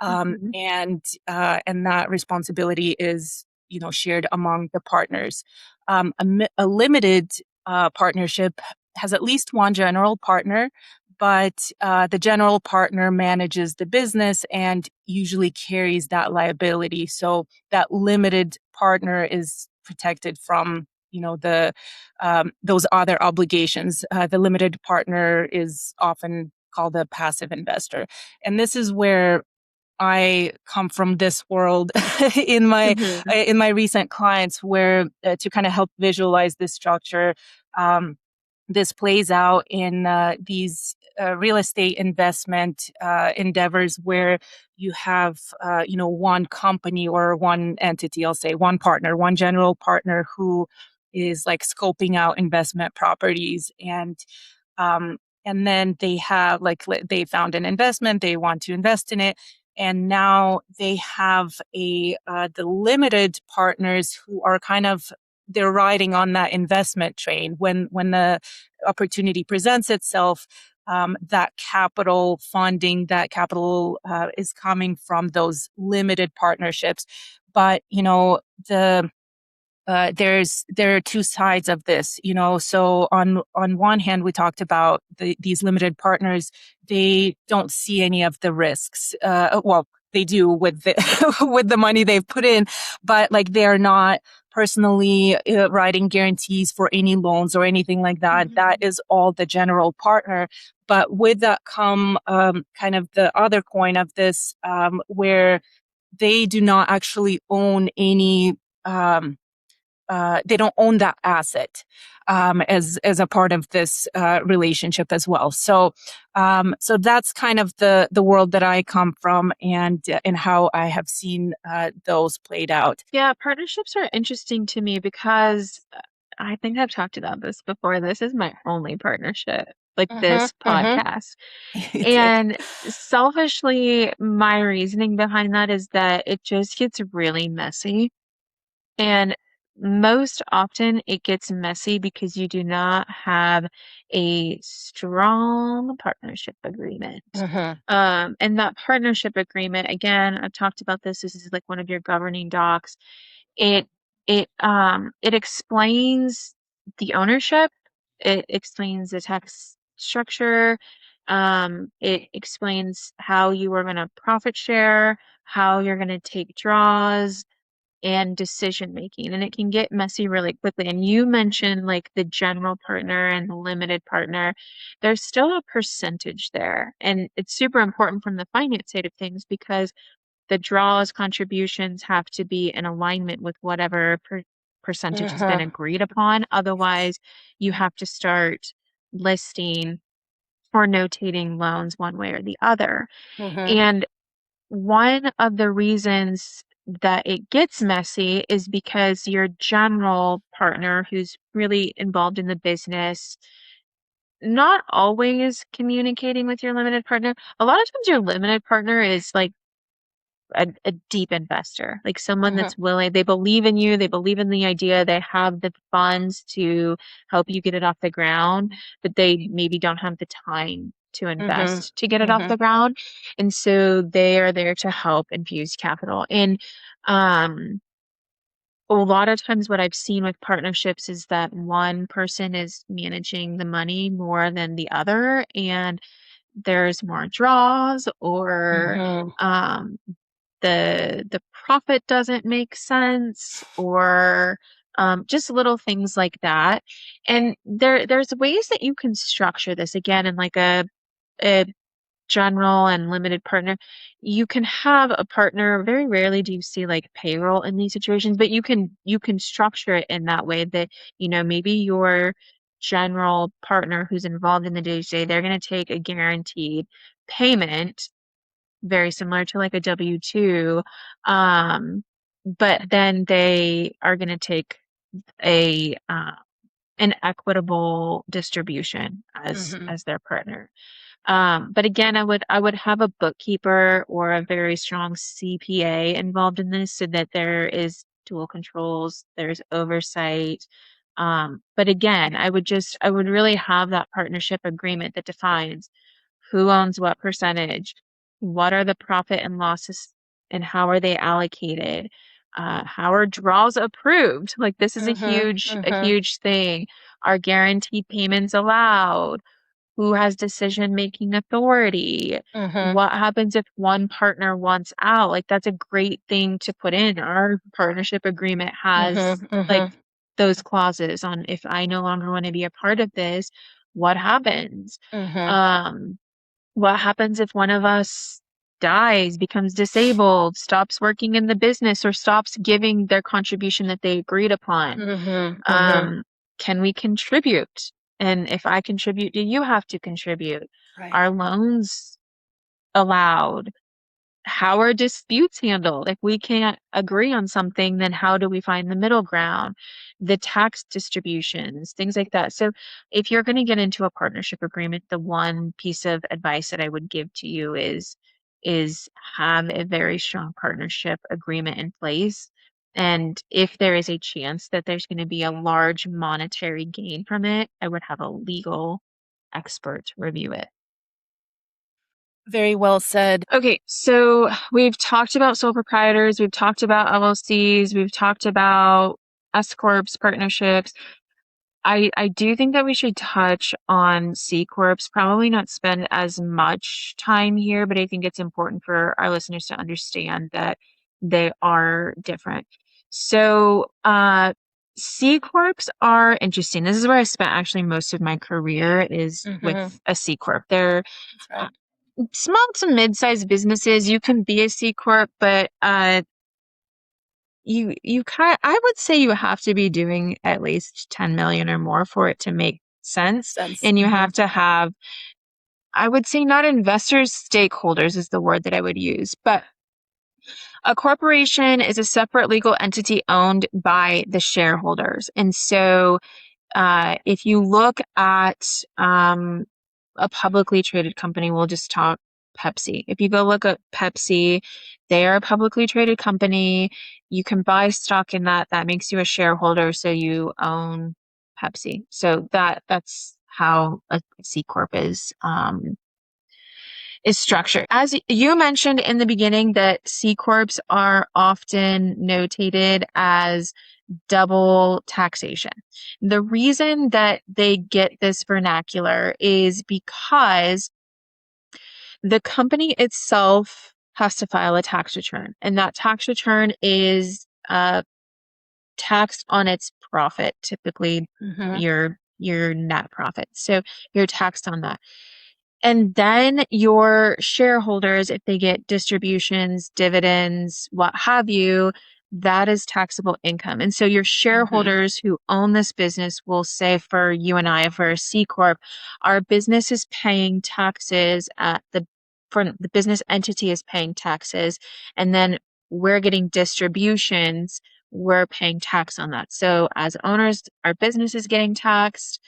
S2: Hmm.
S1: and that responsibility is, shared among the partners. A limited partnership has at least one general partner, but the general partner manages the business and usually carries that liability. So that limited partner is protected from, the those other obligations. The limited partner is often called a passive investor, and this is where I come from this world in my
S2: Hmm.
S1: in my recent clients, where to kind of help visualize this structure. Um, this plays out in these real estate investment endeavors where you have, one company or one entity, I'll say one partner, one general partner who is like scoping out investment properties, um, and then they have like they found an investment, they want to invest in it, and now they have the limited partners who are kind of, they're riding on that investment train when the opportunity presents itself. That capital funding, that capital is coming from those limited partnerships. But there are two sides of this. So on one hand, we talked about these limited partners. They don't see any of the risks. Well, they do with the with the money they've put in, but like they're not personally writing guarantees for any loans or anything like that. That
S2: Hmm.
S1: is all the general partner. But with that come kind of the other coin of this, where they do not actually own any. They don't own that asset as a part of this relationship as well. So that's kind of the world that I come from, and how I have seen those played out.
S2: Yeah, partnerships are interesting to me because I think I've talked about this before. This is my only partnership, like
S1: Mm-hmm,
S2: this
S1: mm-hmm.
S2: podcast.
S1: It's
S2: And selfishly, my reasoning behind that is that it just gets really messy. And most often it gets messy because you do not have a strong partnership agreement.
S1: mm-hmm,
S2: And that partnership agreement, again, I've talked about this. This is like one of your governing docs. It it explains the ownership, it explains the tax structure, it explains how you are going to profit share, how you're going to take draws, and decision making. And it can get messy really quickly. And you mentioned like the general partner and the limited partner. There's still a percentage there. And it's super important from the finance side of things because the draws contributions have to be in alignment with whatever percentage has been
S1: Uh-huh.
S2: agreed upon. Otherwise, you have to start listing or notating loans one way or the other.
S1: Mhm.
S2: And one of the reasons that it gets messy is because your general partner who's really involved in the business, not always communicating with your limited partner. A lot of times your limited partner is like a deep investor, like someone
S1: Mhm.
S2: that's willing, they believe in you, they believe in the idea, they have the funds to help you get it off the ground, but they maybe don't have the time to
S1: Mhm.
S2: invest to get it off the
S1: Mhm.
S2: ground. And so they are there to help infuse capital. And um, a lot of times what I've seen with partnerships is that one person is managing the money more than the other, and there's more draws or
S1: Mhm.
S2: um, the profit doesn't make sense or just little things like that. And there's ways that you can structure this again in like a general and limited partner. You can have a partner. Very rarely do you see like payroll in these situations, but you can structure it in that way that, maybe your general partner who's involved in the day-to-day, they're going to take a guaranteed payment very similar to like a W-2. Um, but then they are going to take a an equitable distribution
S1: Mhm.
S2: as their partner. But again, I would have a bookkeeper or a very strong CPA involved in this so that there is dual controls, there's oversight. But again, I would really have that partnership agreement that defines who owns what percentage, what are the profit and losses, and how are they allocated? How are draws approved? Like this is a
S1: Mhm.
S2: huge, a
S1: Mhm.
S2: huge thing. Are guaranteed payments allowed? Who has decision-making authority?
S1: Mhm.
S2: What happens if one partner wants out? Like that's a great thing to put in. Our partnership agreement has
S1: Mhm.
S2: like
S1: Mhm.
S2: those clauses on if I no longer want to be a part of this, what happens?
S1: Mhm.
S2: Um, what happens if one of us dies, becomes disabled, stops working in the business, or stops giving their contribution that they agreed upon?
S1: Mhm. Mhm.
S2: Um, can we contribute? And if I contribute, do you have to contribute?
S1: Right.
S2: Are loans allowed? How are disputes handled? If we can't agree on something, then how do we find the middle ground? The tax distributions, things like that. So if you're going to get into a partnership agreement, the one piece of advice that I would give to you is have a very strong partnership agreement in place. And if there is a chance that there's going to be a large monetary gain from it, I would have a legal expert review it.
S1: Very well said.
S2: Okay, so we've talked about sole proprietors, we've talked about LLCs, we've talked about S corps, partnerships. I do think that we should touch on C corps, probably not spend as much time here, but I think it's important for our listeners to understand that they are different. So, C corps are interesting. This is where I spent actually most of my career is with
S1: Mhm.
S2: a C corp. They're
S1: That's right.
S2: small to mid-sized businesses, you can be a C corp, but you kind I would say you have to be doing at least 10 million or more for it to make sense,
S1: Sense.
S2: and you
S1: Mhm.
S2: have to have, I would say, not investors, stakeholders is the word that I would use, but a corporation is a separate legal entity owned by the shareholders. And so if you look at a publicly traded company, we'll just talk Pepsi. If you go look at Pepsi, they are a publicly traded company. You can buy stock in that. That makes you a shareholder, so you own Pepsi. So that's how a C corp is structured. As you mentioned in the beginning, that C corps are often notated as double taxation. The reason that they get this vernacular is because the company itself has to file a tax return, and that tax return is taxed on its profit, typically
S1: Mm-hmm.
S2: your net profit. So you're taxed on that. And then your shareholders, if they get distributions, dividends, what have you, that is taxable income. And so your
S1: Mm-hmm.
S2: shareholders who own this business will say for you and I, for a C Corp, our business is paying taxes for the business entity is paying taxes, and then we're getting distributions, we're paying tax on that. So as owners, our business is getting taxed.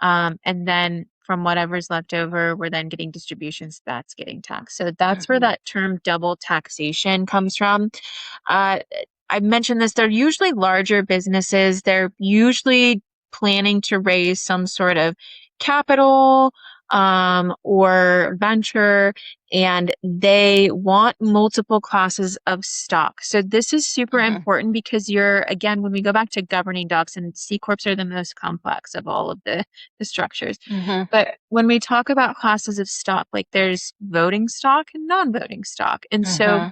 S2: And then from whatever's left over, we're then getting distributions that's getting taxed. So that's where
S1: Mm-hmm.
S2: that term double taxation comes from. Uh, I mentioned this, they're usually larger businesses. They're usually planning to raise some sort of capital or venture, and they want multiple classes of stock. So this is super
S1: Mm-hmm.
S2: important because again, when we go back to governing docs, and C Corps are the most complex of all of the structures.
S1: Mm-hmm.
S2: But when we talk about classes of stock, like there's voting stock and non-voting stock. And so
S1: Mm-hmm.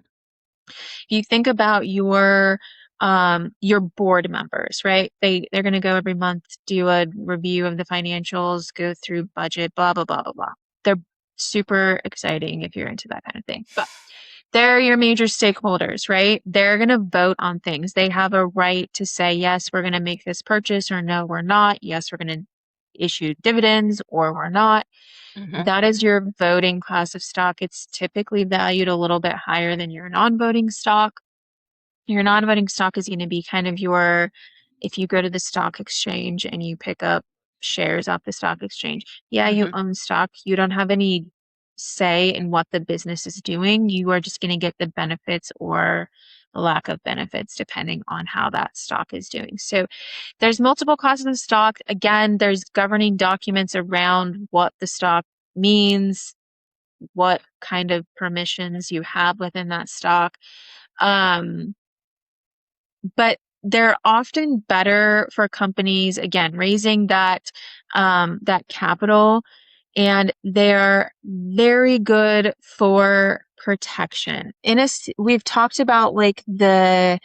S2: you think about your board members, right? They're going to go every month, do a review of the financials, go through budget, blah blah blah blah blah. They're super exciting if you're into that kind of thing. But they're your major stakeholders, right? They're going to vote on things. They have a right to say, yes, we're going to make this purchase, or no, we're not. Yes, we're going to issue dividends, or we're not.
S1: Mm-hmm.
S2: That is your voting class of stock. It's typically valued a little bit higher than your non-voting stock. Your non-voting stock is going to be kind of if you go to the stock exchange and you pick up shares off the stock exchange, yeah, you
S1: Mm-hmm.
S2: own stock. You don't have any say in what the business is doing. You are just going to get the benefits or the lack of benefits depending on how that stock is doing. So there's multiple classes of stock. Again, there's governing documents around what the stock means, what kind of permissions you have within that stock. Um, but they're often better for companies, again, raising that capital, and they're very good for protection. We've talked about like the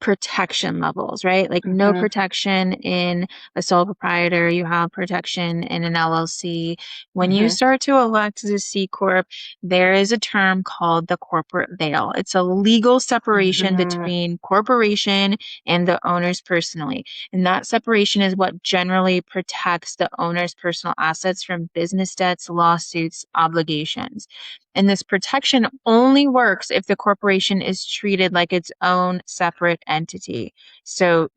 S2: protection levels, right? Like no
S1: Mm-hmm.
S2: protection in a sole proprietor, you have protection in an LLC. When you
S1: Mm-hmm.
S2: start to elect as a C Corp, there is a term called the corporate veil. It's a legal separation
S1: Mm-hmm.
S2: between corporation and the owners personally. And that separation is what generally protects the owner's personal assets from business debts, lawsuits, obligations. And this protection only works if the corporation is treated like its own separate entity. So,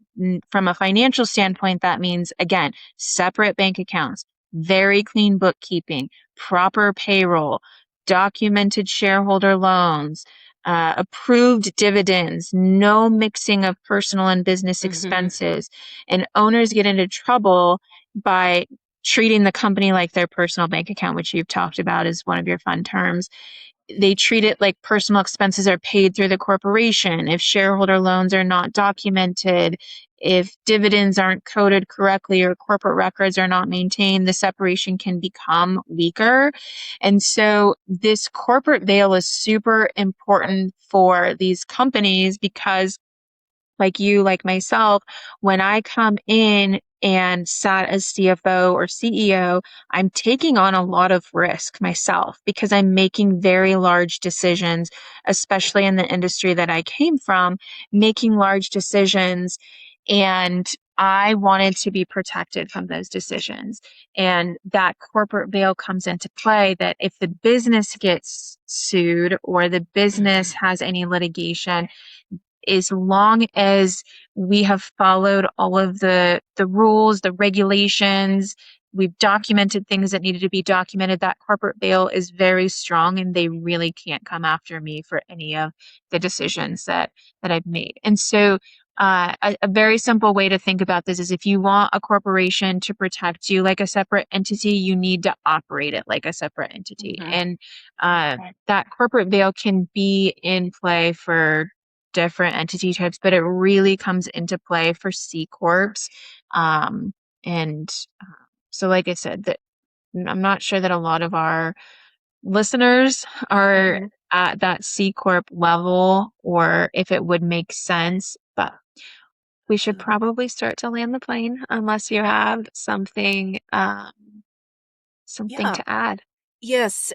S2: from a financial standpoint, that means, again, separate bank accounts, very clean bookkeeping, proper payroll, documented shareholder loans, approved dividends, no mixing of personal and business
S1: Mm-hmm.
S2: expenses. And owners get into trouble by treating the company like their personal bank account, which you've talked about as one of your fun terms. They treat it like personal expenses are paid through the corporation. If shareholder loans are not documented, if dividends aren't coded correctly or corporate records are not maintained, the separation can become weaker. And so this corporate veil is super important for these companies because like you, like myself, when I come in and sat as CFO or CEO, I'm taking on a lot of risk myself because I'm making very large decisions, especially in the industry that I came from, making large decisions. And I wanted to be protected from those decisions. And that corporate veil comes into play that if the business gets sued or the business has any litigation, as long as we have followed all of the rules, the regulations, we've documented things that needed to be documented, that corporate veil is very strong and they really can't come after me for any of the decisions that I've made. And so a very simple way to think about this is if you want a corporation to protect you like a separate entity, you need to operate it like a separate entity.
S1: Mm-hmm.
S2: And that corporate veil can be in play for different entity types, but it really comes into play for C corps. Um, and so, like I said, that I'm not sure that a lot of our listeners are
S1: Mhm.
S2: at that C corp level, or if it would make sense, but we should probably start to land the plane unless you have something
S1: Yeah.
S2: to add.
S1: Yes,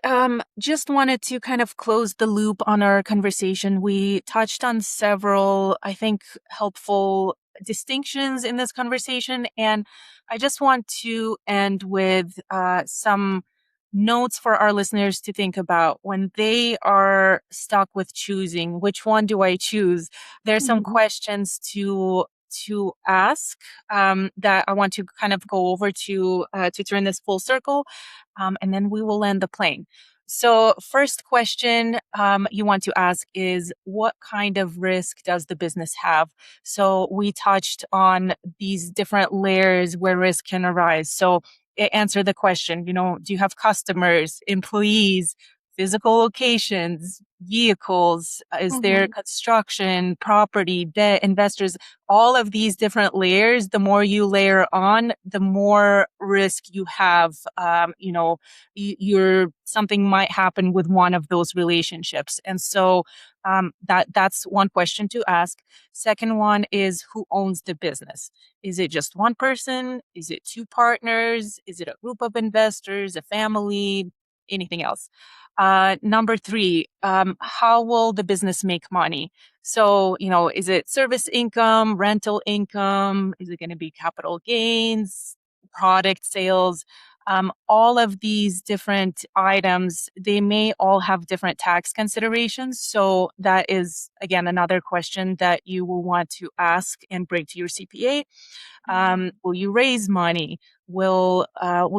S1: just wanted to kind of close the loop on our conversation. We touched on several, I think, helpful distinctions in this conversation, and I just want to end with some notes for our listeners to think about when they are stuck with choosing which one do I choose. There's some
S2: Mhm.
S1: questions to ask that I want to kind of go over to turn this full circle, and then we will land the plane. So, first question you want to ask is what kind of risk does the business have? So, we touched on these different layers where risk can arise. So, answer the question, do you have customers, employees, physical locations, vehicles? Is there
S2: Mhm.
S1: construction, property, debt, investors? All of these different layers, the more you layer on, the more risk you have. You're something might happen with one of those relationships, and so that's one question to ask. Second one is who owns the business. Is it just one person? Is it two partners? Is it a group of investors, a family, anything else? Number three, how will the business make money? So, is it service income, rental income? Is it going to be capital gains, product sales? All of these different items, they may all have different tax considerations. So that is, again, another question that you will want to ask and bring to your CPA. Will you raise money? Will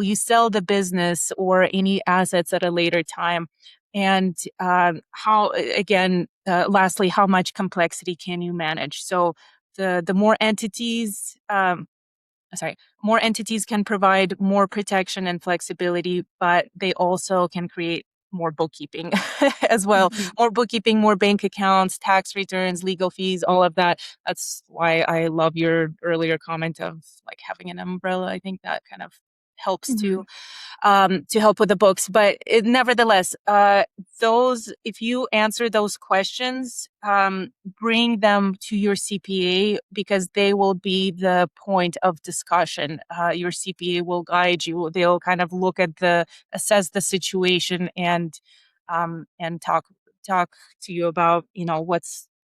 S1: you sell the business or any assets at a later time? And how again, lastly, how much complexity can you manage? So the more entities, sorry, more entities can provide more protection and flexibility, but they also can create more bookkeeping as well.
S2: Mhm.
S1: More bookkeeping, more bank accounts, tax returns, legal fees, all of that. That's why I love your earlier comment of like having an umbrella. I think that kind of helps
S2: Mhm.
S1: to help with the books. But nevertheless, those if you answer those questions, bring them to your CPA because they will be the point of discussion. Your CPA will guide you. They'll kind of assess the situation and talk to you about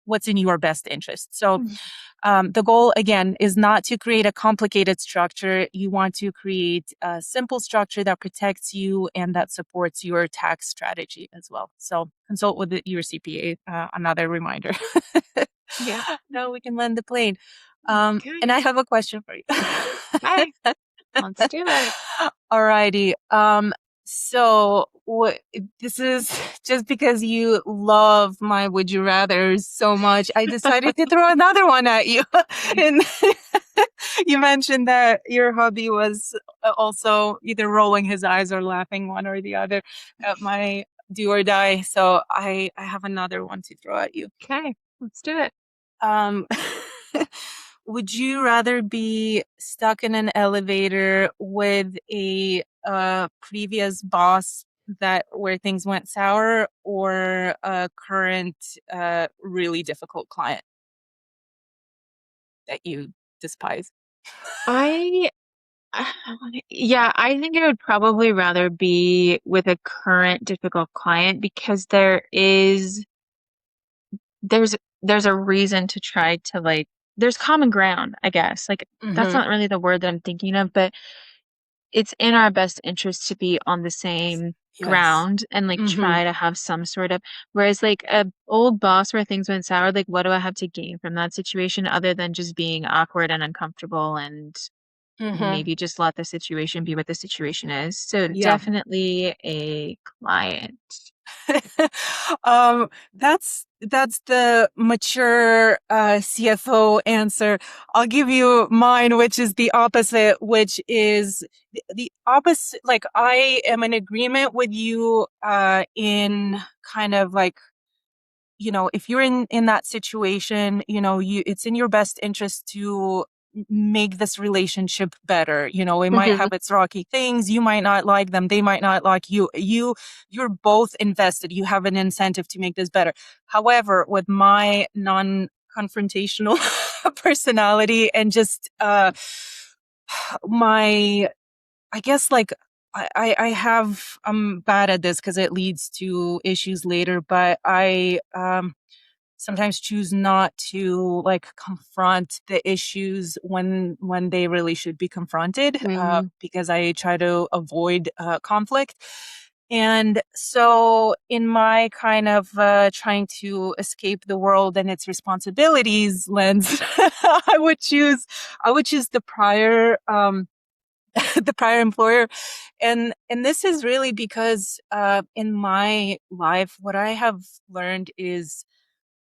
S1: what's in your best interest. So
S2: Mhm.
S1: the goal, again, is not to create a complicated structure. You want to create a simple structure that protects you and that supports your tax strategy as well. So consult with your CPA. Another reminder.
S2: Yeah.
S1: Now we can land the plane. And
S2: Okay.
S1: I have a question for you.
S2: Okay. Let's do it.
S1: Alrighty. So what this is just because you love my would you rather so much, I decided to throw another one at you. And you mentioned that your hubby was also either rolling his eyes or laughing, one or the other, at my do or die. So I have another one to throw at you.
S2: Okay. Let's do it.
S1: Um, would you rather be stuck in an elevator with a previous boss that where things went sour, or a current really difficult client that you despise?
S2: I yeah, I think I would probably rather be with a current difficult client because there's there's a reason to try to like there's common ground, I guess. Like that's
S1: Mm-hmm.
S2: not really the word that I'm thinking of, but it's in our best interest to be on the same
S1: Yes.
S2: ground and like
S1: Mm-hmm.
S2: try to have some sort of whereas like a old boss where things went sour, like what do I have to gain from that situation other than just being awkward and uncomfortable and
S1: Mm-hmm.
S2: maybe just let the situation be what the situation is. So
S1: Yeah.
S2: definitely a client.
S1: That's the mature CFO answer. I'll give you mine, which is the opposite, which is the opposite. Like I am in agreement with you in kind of like if you're in that situation, it's in your best interest to make this relationship better. It might
S2: Hmm.
S1: have its rocky things. You might not like them. They might not like you. You're both invested. You have an incentive to make this better. However, with my non-confrontational personality and just my, I guess, like, I'm bad at this because it leads to issues later, but I sometimes choose not to like confront the issues when they really should be confronted,
S2: Hmm.
S1: because I try to avoid conflict. And so in my kind of trying to escape the world and its responsibilities lens, I would choose the prior the prior employer. And this is really because in my life what I have learned is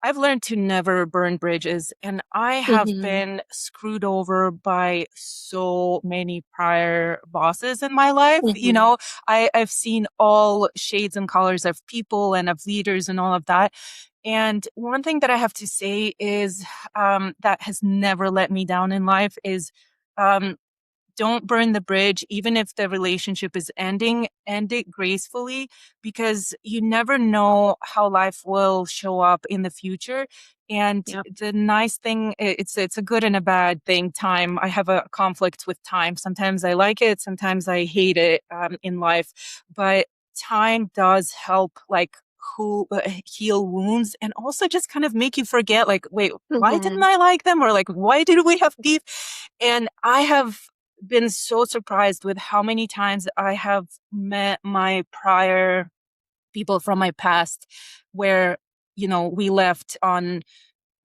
S1: I've learned to never burn bridges, and I have
S2: Hmm.
S1: been screwed over by so many prior bosses in my life.
S2: Hmm.
S1: I've seen all shades and colors of people and of leaders and all of that. And one thing that I have to say is that has never let me down in life is um, don't burn the bridge, even if the relationship is ending, end it gracefully, because you never know how life will show up in the future. And
S2: Yep.
S1: the nice thing, it's a good and a bad thing. Time, I have a conflict with time. Sometimes I like it, sometimes I hate it in life. But time does help, like, who heal wounds, and also just kind of make you forget, like, wait, why didn't
S2: Hmm.
S1: I like them, or like, why did we have beef? And I have been so surprised with how many times I have met my prior people from my past where, we left on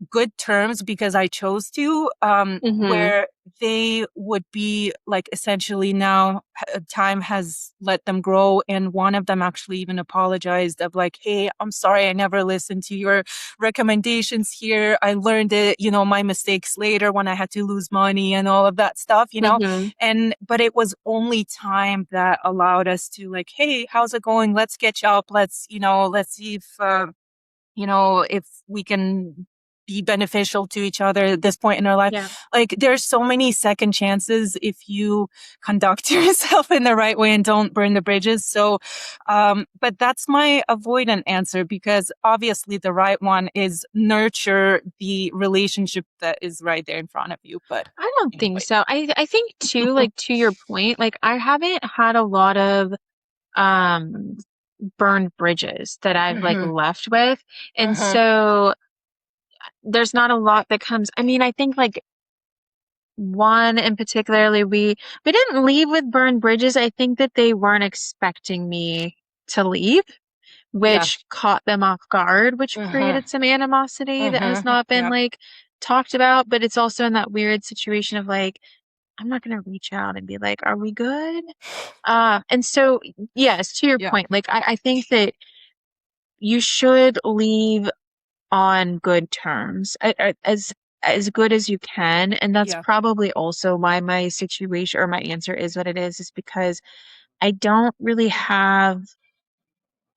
S1: good terms because I chose to,
S2: Hmm.
S1: where they would be like, essentially now time has let them grow. And one of them actually even apologized of like, hey, I'm sorry, I never listened to your recommendations here. I learned it, my mistakes later when I had to lose money and all of that stuff.
S2: Hmm.
S1: But it was only time that allowed us to like, hey, how's it going? Let's catch up. Let's see if we can be beneficial to each other at this point in our life.
S2: Yeah.
S1: Like, there's so many second chances if you conduct yourself in the right way and don't burn the bridges. So, but that's my avoidant answer, because obviously the right one is nurture the relationship that is right there in front of you. But
S2: I don't think
S1: anyway.
S2: so. I think too, like to your point, like I haven't had a lot of um burned bridges that I've like
S1: Hmm.
S2: left with. And
S1: Hmm.
S2: so there's not a lot that comes. I mean, I think like one in particularly we didn't leave with burned bridges. I think that they weren't expecting me to leave,
S1: Yeah.
S2: which caught them off guard, which
S1: Hmm.
S2: created some animosity that has
S1: Hmm.
S2: not been
S1: Yeah.
S2: like talked about, but it's also in that weird situation of like I'm not going to reach out and be like, are we good? And so, yes, to your
S1: Yeah.
S2: point, like, I think that you should leave on good terms, as good as you can. And that's
S1: Yeah.
S2: probably also why my situation or my answer is what it is because I don't really have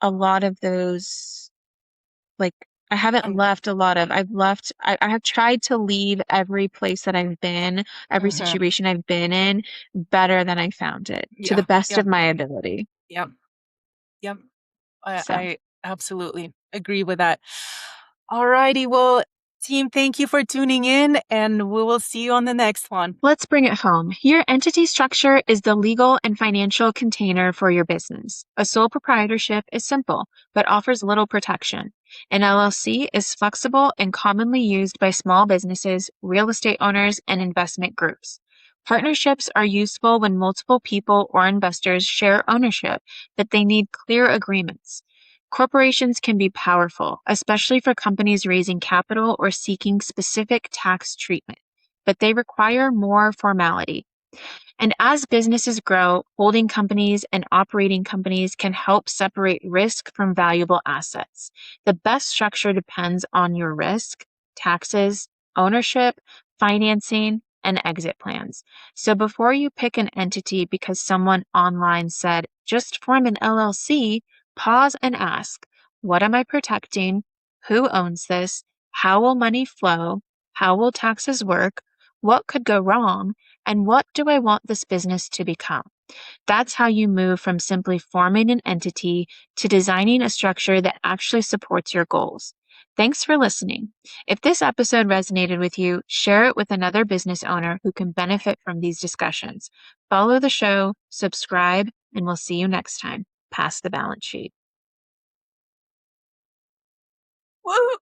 S2: a lot of those, like, I haven't
S1: Um,
S2: left a lot of, I have tried to leave every place that I've been, every
S1: mhm.
S2: situation I've been in better than I found it to the
S1: Yeah.
S2: best
S1: Yeah.
S2: of my ability.
S1: Yeah. Yeah. I,
S2: So
S1: I absolutely agree with that. Alrighty. Well, team, thank you for tuning in, and we will see you on the next one.
S2: let's bring it home. Your entity structure is the legal and financial container for your business. A sole proprietorship is simple, but offers little protection. An LLC is flexible and commonly used by small businesses, real estate owners, and investment groups. Partnerships are useful when multiple people or investors share ownership, but they need clear agreements. Corporations can be powerful, especially for companies raising capital or seeking specific tax treatment, but they require more formality. And as businesses grow, holding companies and operating companies can help separate risk from valuable assets. The best structure depends on your risk, taxes, ownership, financing, and exit plans. So before you pick an entity because someone online said, just form an LLC, pause and ask, what am I protecting? Who owns this? How will money flow? How will taxes work? What could go wrong? And what do I want this business to become? That's how you move from simply forming an entity to designing a structure that actually supports your goals. Thanks for listening. If this episode resonated with you, share it with another business owner who can benefit from these discussions. Follow the show, subscribe, and we'll see you next time. Pass the balance sheet.
S1: Woo!